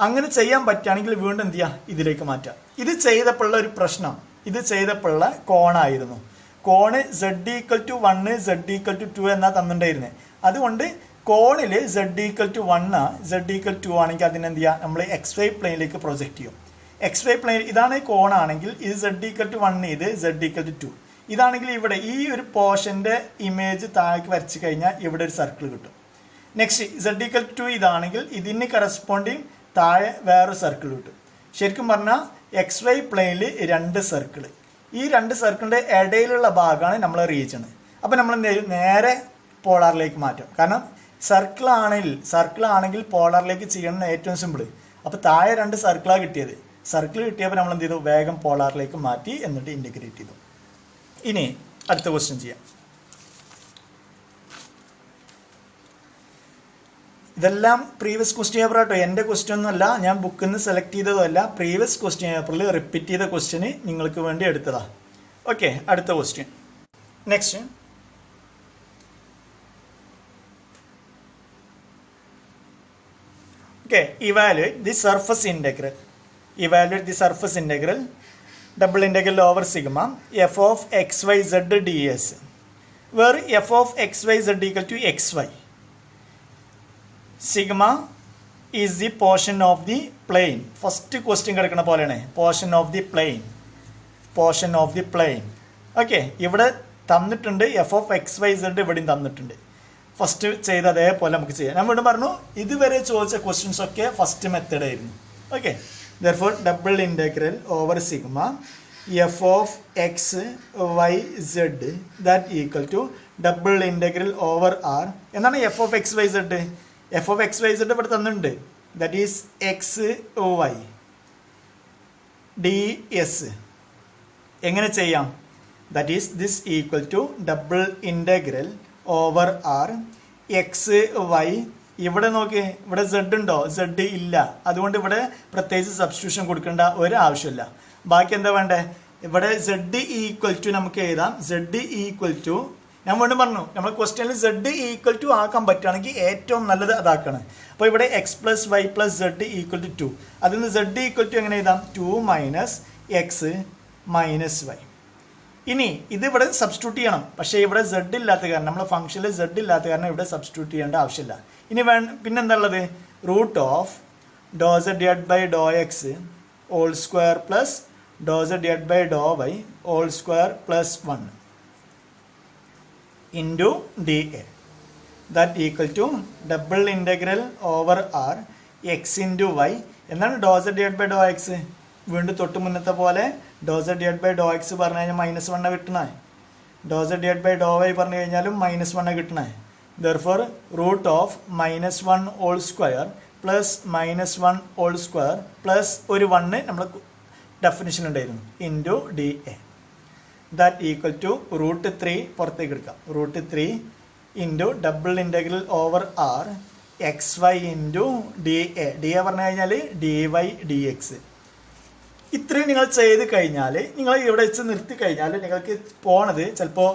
അങ്ങനെ ചെയ്യാൻ പറ്റുകയാണെങ്കിൽ വീണ്ടും എന്ത് ചെയ്യുക, ഇതിലേക്ക് മാറ്റാം. ഇത് ചെയ്തപ്പോഴുള്ള ഒരു പ്രശ്നം, ഇത് ചെയ്തപ്പോഴുള്ള കോണായിരുന്നു. Cone Z equal to 1, Z equal to 2 എന്നാ തന്നിട്ടുണ്ടായിരുന്നത്. അതുകൊണ്ട് കോണിൽ Z equal to 1, Z equal 2 ആണെങ്കിൽ അതിനെന്ത് ചെയ്യുക, നമ്മൾ XY പ്ലെയിനിലേക്ക് പ്രൊജക്റ്റ് ചെയ്യും. XY പ്ലെയിൻ ഇതാണ് കോണാണെങ്കിൽ ഇത് Z ഈക്വൽ ടു 1, ഇത് Z ഈക്വൽ ടു 2. ഇതാണെങ്കിൽ ഇവിടെ ഈ ഒരു പോർഷൻ്റെ ഇമേജ് താഴേക്ക് വരച്ച് കഴിഞ്ഞാൽ ഇവിടെ ഒരു സർക്കിൾ കിട്ടും. നെക്സ്റ്റ് Z ഈക്വൽ ടു ഇതാണെങ്കിൽ ഇതിന് കറസ്പോണ്ടിങ് താഴെ വേറൊരു സർക്കിൾ കിട്ടും. ശരിക്കും പറഞ്ഞാൽ XY പ്ലെയിനിൽ 2 സർക്കിൾ, ഈ 2 സർക്കിളിൻ്റെ ഇടയിലുള്ള ഭാഗമാണ് നമ്മളെ റീജൺ. അപ്പോൾ നമ്മൾ എന്ത് ചെയ്യും, നേരെ പോളാറിലേക്ക് മാറ്റും. കാരണം സർക്കിൾ ആണെങ്കിൽ പോളാറിലേക്ക് ചെയ്യണമെന്ന് ഏറ്റവും സിമ്പിൾ. അപ്പോൾ താഴെ 2 സർക്കിളാണ് കിട്ടിയത്. സർക്കിൾ കിട്ടിയപ്പോൾ നമ്മൾ എന്ത് ചെയ്തു, വേഗം പോളാറിലേക്ക് മാറ്റി എന്നിട്ട് ഇൻറ്റഗ്രേറ്റ് ചെയ്തു. ഇനി അടുത്ത ക്വസ്റ്റ്യൻ ചെയ്യാം. ഇതെല്ലാം പ്രീവിയസ് ക്വസ്റ്റ്യൻ പേപ്പർ ആട്ടോ, എൻ്റെ ക്വസ്റ്റ്യൻ ഒന്നുമല്ല, ഞാൻ ബുക്കിൽ നിന്ന് സെലക്ട് ചെയ്തതല്ല. പ്രീവിയസ് ക്വസ്റ്റ്യൻ പേപ്പറിൽ റിപ്പീറ്റ് ചെയ്ത ക്വസ്റ്റ്യന് നിങ്ങൾക്ക് വേണ്ടി എടുത്തതാ. ഓക്കെ, അടുത്ത question. Next, okay, evaluate the surface integral. Evaluate the surface integral double integral over sigma f of xyz ds, where f of xyz equal to xy. Sigma is the portion of the plane. First question കിടക്കുന്ന പോലെയാണ്, portion of the plane, portion of the plane. Okay, ഇവിടെ തന്നിട്ടുണ്ട് f of xyz, ഇവിടെയും തന്നിട്ടുണ്ട്. ഫസ്റ്റ് ചെയ്ത അതേപോലെ നമുക്ക് ചെയ്യാം. ഞാൻ വീണ്ടും പറഞ്ഞു, ഇതുവരെ ചോദിച്ച ക്വസ്റ്റ്യൻസ് ഒക്കെ ഫസ്റ്റ് മെത്തേഡ് ആയിരുന്നു. Okay, therefore double integral over sigma f of x y z that equal to double integral over r. എന്താണ് f of x y z? f of x y z ഇവിടെ തന്നിട്ടുണ്ട്, that is x y ds. എങ്ങനെ ചെയ്യാം? that is this equal to double integral over r x y. ഇവിടെ നോക്കി, ഇവിടെ Z ഉണ്ടോ? Z ഇല്ല. അതുകൊണ്ട് ഇവിടെ പ്രത്യേകിച്ച് സബ്സ്റ്റിറ്റ്യൂഷൻ കൊടുക്കേണ്ട ഒരു ആവശ്യമില്ല. ബാക്കി എന്താ വേണ്ടേ? ഇവിടെ Z ഈക്വൽ ടു നമുക്ക് എഴുതാം. Z ഈക്വൽ ടു, ഞാൻ വീണ്ടും പറഞ്ഞു, നമ്മൾ ക്വസ്റ്റ്യനിൽ Z ഈക്വൽ ടു ആക്കാൻ പറ്റുകയാണെങ്കിൽ ഏറ്റവും നല്ലത് അതാക്കാണ്. അപ്പോൾ ഇവിടെ x plus y plus Z equal to 2. അതിൽ നിന്ന് Z ഈക്വൽ ടു എങ്ങനെ എഴുതാം? 2 മൈനസ് എക്സ് മൈനസ് വൈ. ഇനി ഇത് ഇവിടെ സബ്സ്റ്റിറ്റ്യൂട്ട് ചെയ്യണം, പക്ഷേ ഇവിടെ Z ഇല്ലാത്ത കാരണം, നമ്മുടെ ഫംഗ്ഷനിൽ Z ഇല്ലാത്ത കാരണം ഇവിടെ സബ്സ്റ്റിറ്റ്യൂട്ട് ചെയ്യേണ്ട ആവശ്യമില്ല. ഇനി പിന്നെന്താ ഉള്ളത്? Root of do Z divide by do x whole square plus do Z divide by do y whole square plus 1 into d A. That equal to double integral over r x into y. എന്താണ് do Z divide by do x? വീണ്ടും തൊട്ട് മുന്നത്തെ പോലെ do Z divide by do x പറഞ്ഞു കഴിഞ്ഞാൽ -1 കിട്ടണേ. Do Z divide by do y പറഞ്ഞു കഴിഞ്ഞാലും -1 കിട്ടണേ. therefore root of -1 whole square plus -1 whole square plus ഒരു 1 നമ്മൾ ഡെഫിനിഷൻ ഉണ്ടായിരുന്നു into d A. That equal to √3 പുറത്തേക്ക് എടുക്കാം. √3 into double integral over r x y into d A. D A പറഞ്ഞു കഴിഞ്ഞാൽ ഡി വൈ ഡി എക്സ്. ഇത്രയും നിങ്ങൾ ചെയ്ത് കഴിഞ്ഞാൽ, നിങ്ങൾ ഇവിടെ വെച്ച് നിർത്തി കഴിഞ്ഞാൽ നിങ്ങൾക്ക് പോണത് ചിലപ്പോൾ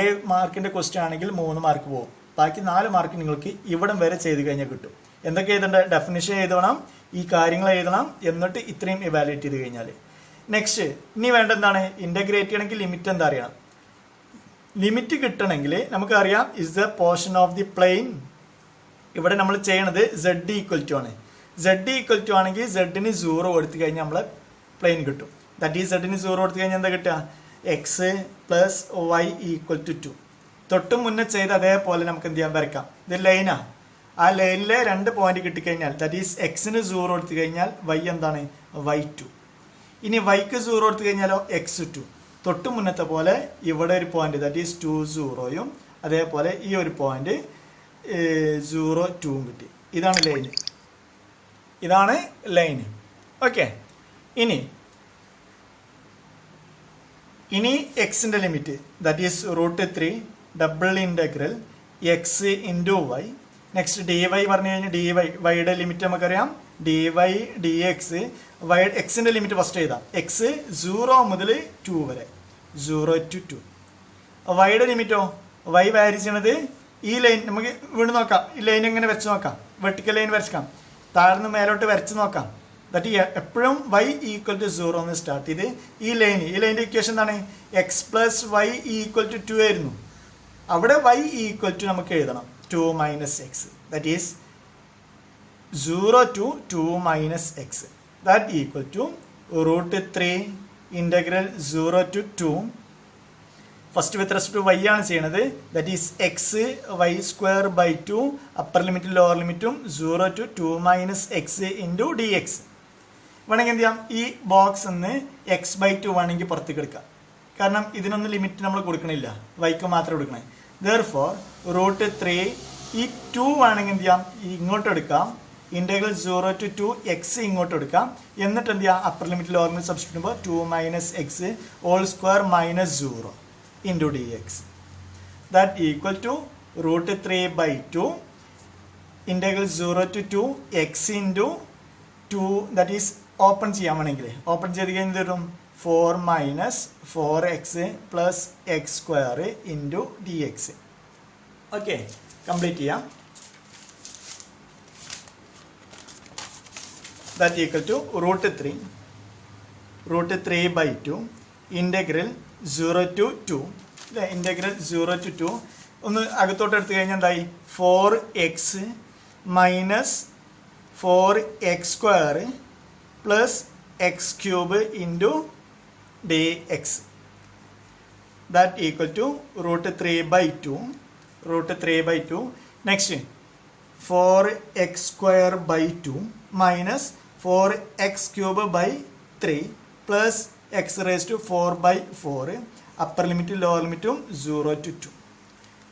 7 മാർക്കിൻ്റെ ക്വസ്റ്റ്യൻ ആണെങ്കിൽ 3 മാർക്ക് പോകും. ബാക്കി 4 മാർക്ക് നിങ്ങൾക്ക് ഇവിടം വരെ ചെയ്ത് കഴിഞ്ഞാൽ കിട്ടും. എന്തൊക്കെ എഴുതേണ്ട? ഡെഫിനിഷൻ എഴുതണം, ഈ കാര്യങ്ങൾ എഴുതണം, എന്നിട്ട് ഇത്രയും ഇവാലുവേറ്റ് ചെയ്ത് കഴിഞ്ഞാൽ. നെക്സ്റ്റ് ഇനി വേണ്ട എന്താണ്? ഇൻ്റഗ്രേറ്റ് ചെയ്യണമെങ്കിൽ ലിമിറ്റ് എന്താ അറിയണം. ലിമിറ്റ് കിട്ടണമെങ്കിൽ നമുക്കറിയാം is the portion of the plain. ഇവിടെ നമ്മൾ ചെയ്യണത് Z ഈക്വൽ ടു ആണ്. Z ഈക്വൽ ടു ആണെങ്കിൽ Z-ന് 0 കൊടുത്തു കഴിഞ്ഞാൽ നമ്മൾ പ്ലെയിൻ കിട്ടും. ദാറ്റ് ഈ Z-ന് 0 കൊടുത്തു കഴിഞ്ഞാൽ എന്താ കിട്ടുക? X plus y equal to 2. തൊട്ട് മുന്നേ ചെയ്ത് അതേപോലെ നമുക്ക് എന്ത് ചെയ്യാൻ വരക്കാം. ഇത് ലൈനാ. ആ ലൈനിലെ 2 പോയിന്റ് കിട്ടിക്കഴിഞ്ഞാൽ ദാറ്റ് ഈസ് എക്സിന് 0 കൊടുത്തു കഴിഞ്ഞാൽ വൈ എന്താണ്? y2. ഇനി വൈക്ക് 0 കൊടുത്തു കഴിഞ്ഞാലോ x2. തൊട്ട് മുന്നത്തെ പോലെ ഇവിടെ ഒരു പോയിന്റ് ദാറ്റ് ഈസ് 2 0യും അതേപോലെ ഈ ഒരു പോയിന്റ് 0 2ഉം കിട്ടി. ഇതാണ് ലൈന്, ഇതാണ് ലൈന്. ഓക്കെ, ഇനി എക്സിൻ്റെ limit that is √3 double integral x into y. Next d y പറഞ്ഞു കഴിഞ്ഞാൽ ഡി വൈയുടെ ലിമിറ്റ് നമുക്കറിയാം dy dx y എക്സിൻ്റെ ലിമിറ്റ് ഫസ്റ്റ് എഴുതാം. എക്സ് 0 മുതൽ 2 വരെ, 0 to 2. വൈയുടെ ലിമിറ്റോ, വൈ വാരി ചെയ്യണത് ഈ ലൈൻ. നമുക്ക് വീണ്ടും നോക്കാം, ഈ ലൈൻ എങ്ങനെ വരച്ച് നോക്കാം. വെർട്ടിക്കൽ ലൈൻ വരക്കാം, താഴ്ന്ന് മേലോട്ട് വരച്ച് നോക്കാം. ദാറ്റ് എപ്പോഴും y ഈക്വൽ ടു 0 എന്ന് സ്റ്റാർട്ട് ചെയ്ത് ഈ ലൈനിൻ്റെ ഇക്വേഷൻ എന്താണ്, x plus y equal to 2 ആയിരുന്നു. അവിടെ y ഈക്വൽ ടു നമുക്ക് എഴുതണം 2 minus x. That is 0 to 2 minus x. That equal to √3 integral 0 to 2. First with respect to y ആണ് ചെയ്യണത്. That is x y square by 2 upper limit lower limit 0 to 2 minus x into dx. വേണമെങ്കിൽ എന്ത് ചെയ്യാം, ഈ ബോക്സ് ഒന്ന് x by 2 വേണമെങ്കിൽ പുറത്തേക്ക് എടുക്കാം. കാരണം ഇതിനൊന്നും ലിമിറ്റ് നമ്മൾ കൊടുക്കണില്ല, വൈക്ക് മാത്രം കൊടുക്കണേ. Therefore √3 ഈ 2 വേണമെങ്കിൽ എന്ത് ചെയ്യാം, ഇങ്ങോട്ട് എടുക്കാം. ഇൻ്റഗ്രൽ 0 to 2 എക്സ് ഇങ്ങോട്ട് എടുക്കാം. എന്നിട്ട് എന്ത് ചെയ്യാം, upper limit lower limit substitute ചെയ്യുമ്പോൾ 2 minus x whole square minus 0 into d x. That equal to √3 by 2 integral 0 to 2 x into 2. That is open ചെയ്യാൻ വേണമെങ്കിൽ ഓപ്പൺ ചെയ്ത് കഴിഞ്ഞ് തരും 4 minus 4x plus x square into d x. Okay, complete ചെയ്യാം. That equal to √3 by 2 integral 0 to 2 അല്ലേ, ഇൻ്റഗ്രൽ 0 to 2 ഒന്ന് അകത്തോട്ട് എടുത്തു കഴിഞ്ഞാൽ എന്തായി, 4x minus 4x square plus x cube into d x. That equal to √3 by 2. Next 4x square by 2 minus 4x cube by 3 plus x raised to 4 by 4 upper limit lower limit 0 to 2.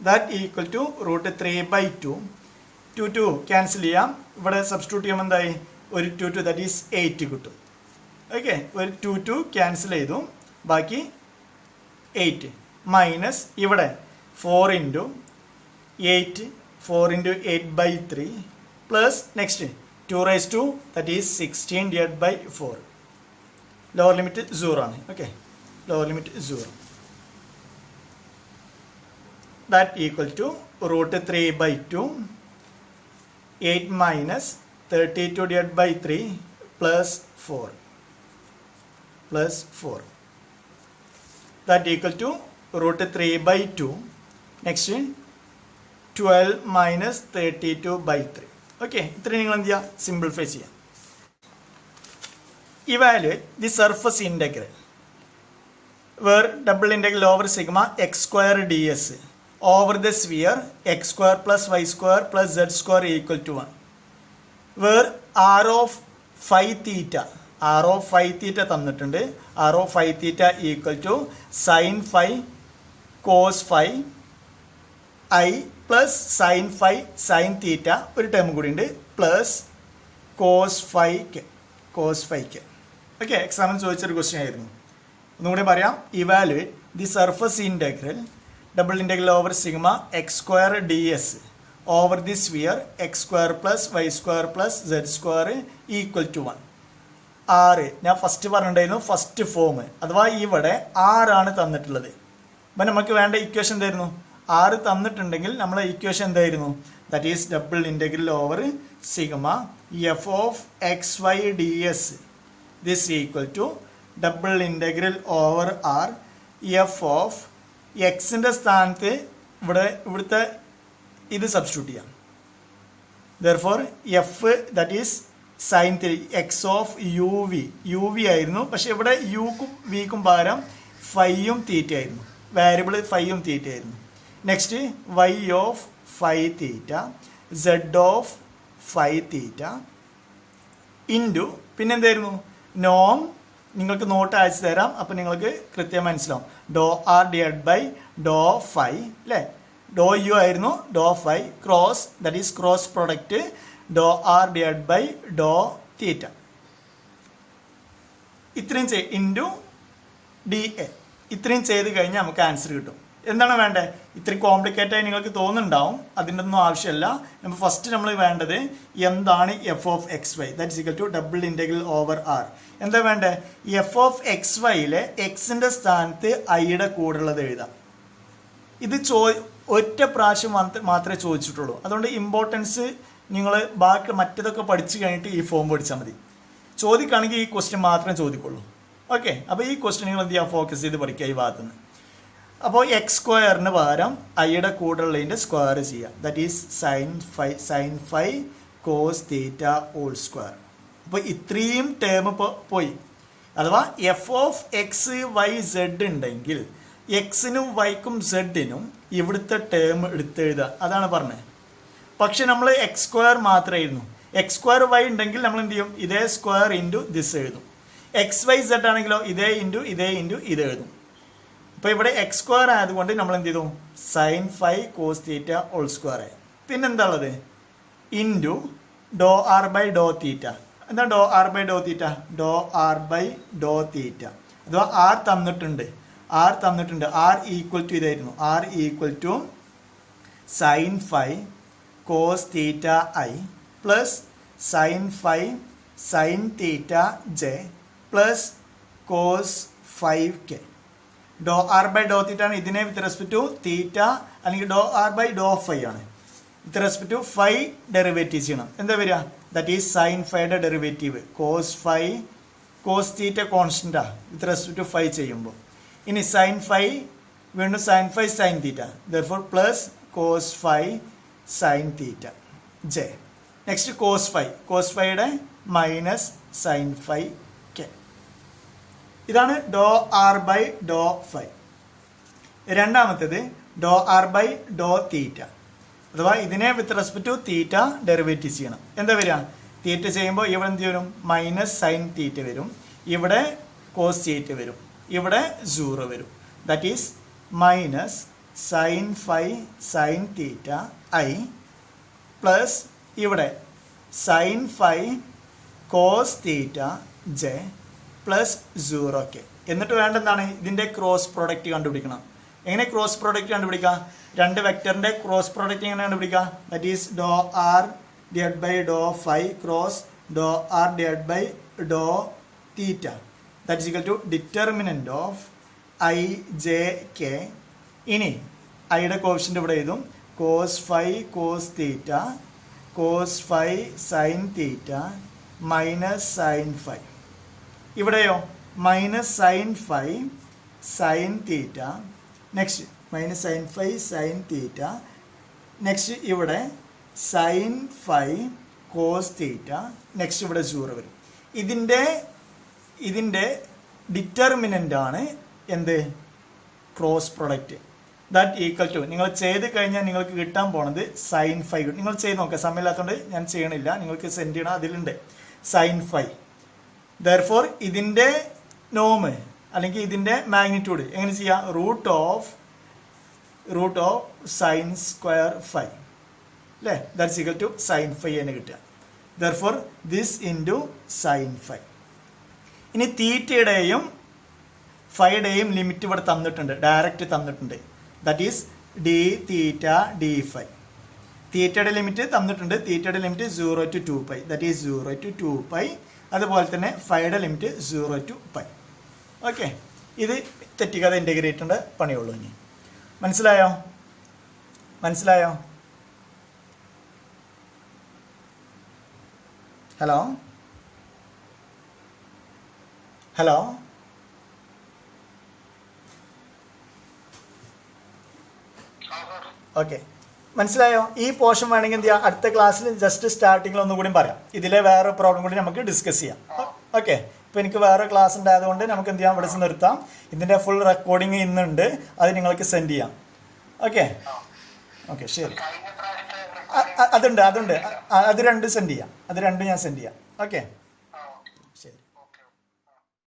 That equal to √3 by 2. 2 cancel ചെയ്യാം. ഇവിടെ സബ്സ്റ്റിറ്റ്യൂട്ട് ചെയ്യുമ്പോൾ എന്തായി, ഒരു 2 that is 8 കിട്ടും. ഓക്കെ, ഒരു 2 ക്യാൻസൽ ചെയ്തു, ബാക്കി 8 മൈനസ് ഇവിടെ 4 into 8 4 into 8 by 3 plus next 2 raised to that is 16 divided by 4. Lower limit 0 ആണ്. Okay, lower limit 0. That equal to √3 by 2 8 minus 32 divided by 3 plus 4. That equal to √3 by 2. Next 12 minus 32 by 3. Okay, ഇത്രയും നിങ്ങൾ എന്ത് ചെയ്യുക, സിംപ്ലിഫൈ ചെയ്യാം. Evaluate the surface integral where double integral over sigma x square d s over the sphere x square plus y square plus z square equal to 1 where r of phi theta തന്നിട്ടുണ്ട്. R of phi theta equal to sine phi cos phi i plus sine phi sine theta ഒരു ടേം കൂടി ഉണ്ട് പ്ലസ് കോസ് ഫൈക്ക്. ഓക്കെ, എക്സാമിന് ചോദിച്ചൊരു ക്വസ്റ്റ്യൻ ആയിരുന്നു. ഒന്നുകൂടി പറയാം. Evaluate the surface integral double integral over sigma x square d s over the sphere x square plus y square plus z square equal to 1. 6 ഞാൻ ഫസ്റ്റ് പറഞ്ഞിട്ടുണ്ടായിരുന്നു, ഫസ്റ്റ് ഫോം അഥവാ ഇവിടെ 6 ആണ് തന്നിട്ടുള്ളത്. അപ്പം നമുക്ക് വേണ്ട ഇക്വേഷൻ എന്തായിരുന്നു, 6 തന്നിട്ടുണ്ടെങ്കിൽ നമ്മളെ ഇക്വേഷൻ എന്തായിരുന്നു, that is double integral over sigma f of x y d s this equal to double integral over R f of എക്സിൻ്റെ സ്ഥാനത്ത് ഇവിടുത്തെ ഇത് സബ്സ്റ്റിറ്റ്യൂട്ട് ചെയ്യാം. Therefore f that is sine x of u v ആയിരുന്നു, പക്ഷെ ഇവിടെ യുക്കും വിക്കും പകരം ഫൈയും തീറ്റ ആയിരുന്നു, വേരിയബിൾ ഫൈയും തീറ്റ ആയിരുന്നു. Next y of phi theta z of phi theta into പിന്നെന്തായിരുന്നു നോം. നിങ്ങൾക്ക് നോട്ട് അയച്ചു തരാം, അപ്പം നിങ്ങൾക്ക് കൃത്യം മനസ്സിലാവും. Doh r divide by doh phi അല്ലേ, ഡോ യു ആയിരുന്നു, doh phi cross that is cross product doh r divide by doh theta. ഇത്രയും ഇൻറ്റു ഡി എ. ഇത്രയും ചെയ്ത് കഴിഞ്ഞാൽ നമുക്ക് ആൻസർ കിട്ടും. എന്താണ് വേണ്ടത്? ഇത്തിരി കോംപ്ലിക്കേറ്റ് ആയി നിങ്ങൾക്ക് തോന്നുന്നുണ്ടാവും. അതിൻ്റെ ഒന്നും ആവശ്യമില്ല. നമ്മൾ ഫസ്റ്റ് നമ്മൾ വേണ്ടത് എന്താണ് f of x y, that is equal to double integral over R. എന്താ വേണ്ടത്? എഫ് ഓഫ് എക്സ് വൈയിലെ എക്സിൻ്റെ സ്ഥാനത്ത് ഐയുടെ കൂടുള്ളത് എഴുതാം. ഇത് ഒറ്റ പ്രാവശ്യം മാത്രമേ ചോദിച്ചിട്ടുള്ളൂ. അതുകൊണ്ട് ഇമ്പോർട്ടൻസ് നിങ്ങൾ ബാക്കി മറ്റേതൊക്കെ പഠിച്ചു കഴിഞ്ഞിട്ട് ഈ ഫോം പഠിച്ചാൽ മതി. ചോദിക്കുകയാണെങ്കിൽ ഈ ക്വസ്റ്റ്യൻ മാത്രമേ ചോദിക്കുള്ളൂ. ഓക്കെ, അപ്പോൾ ഈ ക്വസ്റ്റ്യൻ നിങ്ങൾ എന്ത് ചെയ്യുക? ഫോക്കസ് ചെയ്ത് പഠിക്കുക ഈ ഭാഗത്ത് നിന്ന്. അപ്പോൾ എക്സ് സ്ക്വയറിന് പകരം ഐയുടെ കൂടെ ഉള്ളതിൻ്റെ സ്ക്വയർ ചെയ്യുക. That is sign five cos theta whole square. അപ്പോൾ ഇത്രയും ടേം ഇപ്പോൾ പോയി. അഥവാ F of x y Z ഉണ്ടെങ്കിൽ എക്സിനും വൈക്കും സെഡിനും ഇവിടുത്തെ ടേം എടുത്തെഴുതുക. അതാണ് പറഞ്ഞത്. പക്ഷെ നമ്മൾ എക്സ് സ്ക്വയർ മാത്രമായിരുന്നു. എക്സ് സ്ക്വയർ വൈ ഉണ്ടെങ്കിൽ നമ്മൾ എന്ത് ചെയ്യും? ഇതേ സ്ക്വയർ ഇൻറ്റു ദിസ് എഴുതും. എക്സ് വൈ സെഡ് ആണെങ്കിലോ ഇതേ ഇൻറ്റു ഇത് എഴുതും. അപ്പോൾ ഇവിടെ എക്സ് സ്ക്വയർ ആയതുകൊണ്ട് നമ്മൾ എന്ത് ചെയ്തു? Sine five cos theta whole square ആയി. പിന്നെന്താ ഉള്ളത്? Into doh r by doh theta. എന്താ doh r by doh theta? Doh r by doh theta. അഥവാ ആർ തന്നിട്ടുണ്ട്. ആർ ഈക്വൽ ടു ഇതായിരുന്നു. R equal to sine five cos theta i plus sine five sine theta j plus cos 5k. Doh r by doh theta ആണ്. ഇതിനെ വിത്ത് റെസ്പെക്ട് ടു തീറ്റ അല്ലെങ്കിൽ doh r by doh phi ആണ്. With respect to phi derivative ചെയ്യണം. എന്താ വരിക? ദാറ്റ് ഈസ് സൈൻ ഫൈയുടെ derivative cos five. Cos theta കോൺസ്റ്റൻ്റാ വിത്ത് റെസ്പെക്ട് ടു ഫൈ ചെയ്യുമ്പോൾ. ഇനി സൈൻ ഫൈവ് വീണ്ടും sine five sine theta, therefore plus cos five sine theta j. Next cos ഫൈയുടെ മൈനസ് സൈൻ ഫൈവ് കെ. ഇതാണ് doh r by doh phi. രണ്ടാമത്തേത് doh r by doh theta. അഥവാ ഇതിനെ with respect to theta derivative ചെയ്യണം. എന്താ വരിക? തീറ്റ ചെയ്യുമ്പോൾ ഇവിടെ എന്ത് വരും? മൈനസ് സൈൻ തീറ്റ വരും. ഇവിടെ കോസ് തീറ്റ വരും. ഇവിടെ 0 വരും. That is minus sine five sine theta i plus ഇവിടെ sine five cos theta j plus 0k. എന്നിട്ട് വേണ്ടെന്താണ്? ഇതിൻ്റെ ക്രോസ് പ്രോഡക്റ്റ് കണ്ടുപിടിക്കണം. എങ്ങനെ ക്രോസ് പ്രോഡക്റ്റ് കണ്ടുപിടിക്കുക? രണ്ട് വെക്ടറിൻ്റെ ക്രോസ് പ്രോഡക്റ്റ് എങ്ങനെ കണ്ടുപിടിക്കുക? That is doh r divide by doh five cross Dr r divide by doh theta. That is equal to determinant of i j k. ഇനി ഐയുടെ കോഫിഷ്യൻ്റ് ഇവിടെ എഴുതും. Cos five cos theta cos five sine theta minus sine five. ഇവിടെയോ minus sine five sine theta. Next minus sine five sine theta. Next ഇവിടെ sine five cos theta. Next ഇവിടെ 0 വരും. ഇതിൻ്റെ ഡിറ്റർമിനൻ്റ് ആണ് എന്ത്? Cross product. That equal to നിങ്ങൾ ചെയ്ത് കഴിഞ്ഞാൽ നിങ്ങൾക്ക് കിട്ടാൻ പോണത് സൈൻ ഫൈവ്. നിങ്ങൾ ചെയ്ത് നോക്കുക. സമയമില്ലാത്തതുകൊണ്ട് ഞാൻ ചെയ്യണില്ല. നിങ്ങൾക്ക് സെൻഡ് ചെയ്യണം. അതിലുണ്ട് സൈൻ ഫൈവ്. ദെർഫോർ ഇതിൻ്റെ നോമ് അല്ലെങ്കിൽ ഇതിൻ്റെ മാഗ്നിറ്റ്യൂഡ് എങ്ങനെ ചെയ്യാം? Root of sine square five അല്ലേ? That's equal to sine five എന്ന് കിട്ടുക. Therefore this into sine five. ഇനി തീറ്റയുടെയും ഫൈയുടെയും ലിമിറ്റ് ഇവിടെ തന്നിട്ടുണ്ട്. ഡയറക്റ്റ് തന്നിട്ടുണ്ട്. That is d theta d phi. തീറ്റയുടെ ലിമിറ്റ് തന്നിട്ടുണ്ട്. തീറ്റയുടെ limit 0 to 2π. That is 0 to 2π. അതുപോലെ തന്നെ ഫൈയുടെ ലിമിറ്റ് 0 to π. ഓക്കെ, ഇത് തെറ്റിക്കാതെ ഇൻ്റഗ്രേറ്ററിൻ്റെ പണിയുള്ളൂ. ഇനി മനസ്സിലായോ? ഹലോ ഓക്കെ, മനസ്സിലായോ? ഈ പോർഷൻ വേണമെങ്കിൽ എന്ത് ചെയ്യാം? അടുത്ത ക്ലാസ്സിൽ ജസ്റ്റ് സ്റ്റാർട്ടിങ്ങിൽ ഒന്നുകൂടി പറയാം. ഇതിലെ വേറെ പ്രോബ്ലം കൂടി നമുക്ക് ഡിസ്കസ് ചെയ്യാം. ഓക്കെ, ഇപ്പോൾ എനിക്ക് വേറെ ക്ലാസ് ഉണ്ടായതുകൊണ്ട് നമുക്ക് എന്ത് ചെയ്യാം? ഇവിടെ നിർത്താം. ഇതിൻ്റെ ഫുൾ റെക്കോർഡിങ് ഇന്നുണ്ട്. അത് നിങ്ങൾക്ക് സെൻഡ് ചെയ്യാം. ഓക്കെ ശരി. അതുണ്ട്. അത് രണ്ടും സെൻഡ് ചെയ്യാം. ഞാൻ സെൻഡ് ചെയ്യാം. ഓക്കെ.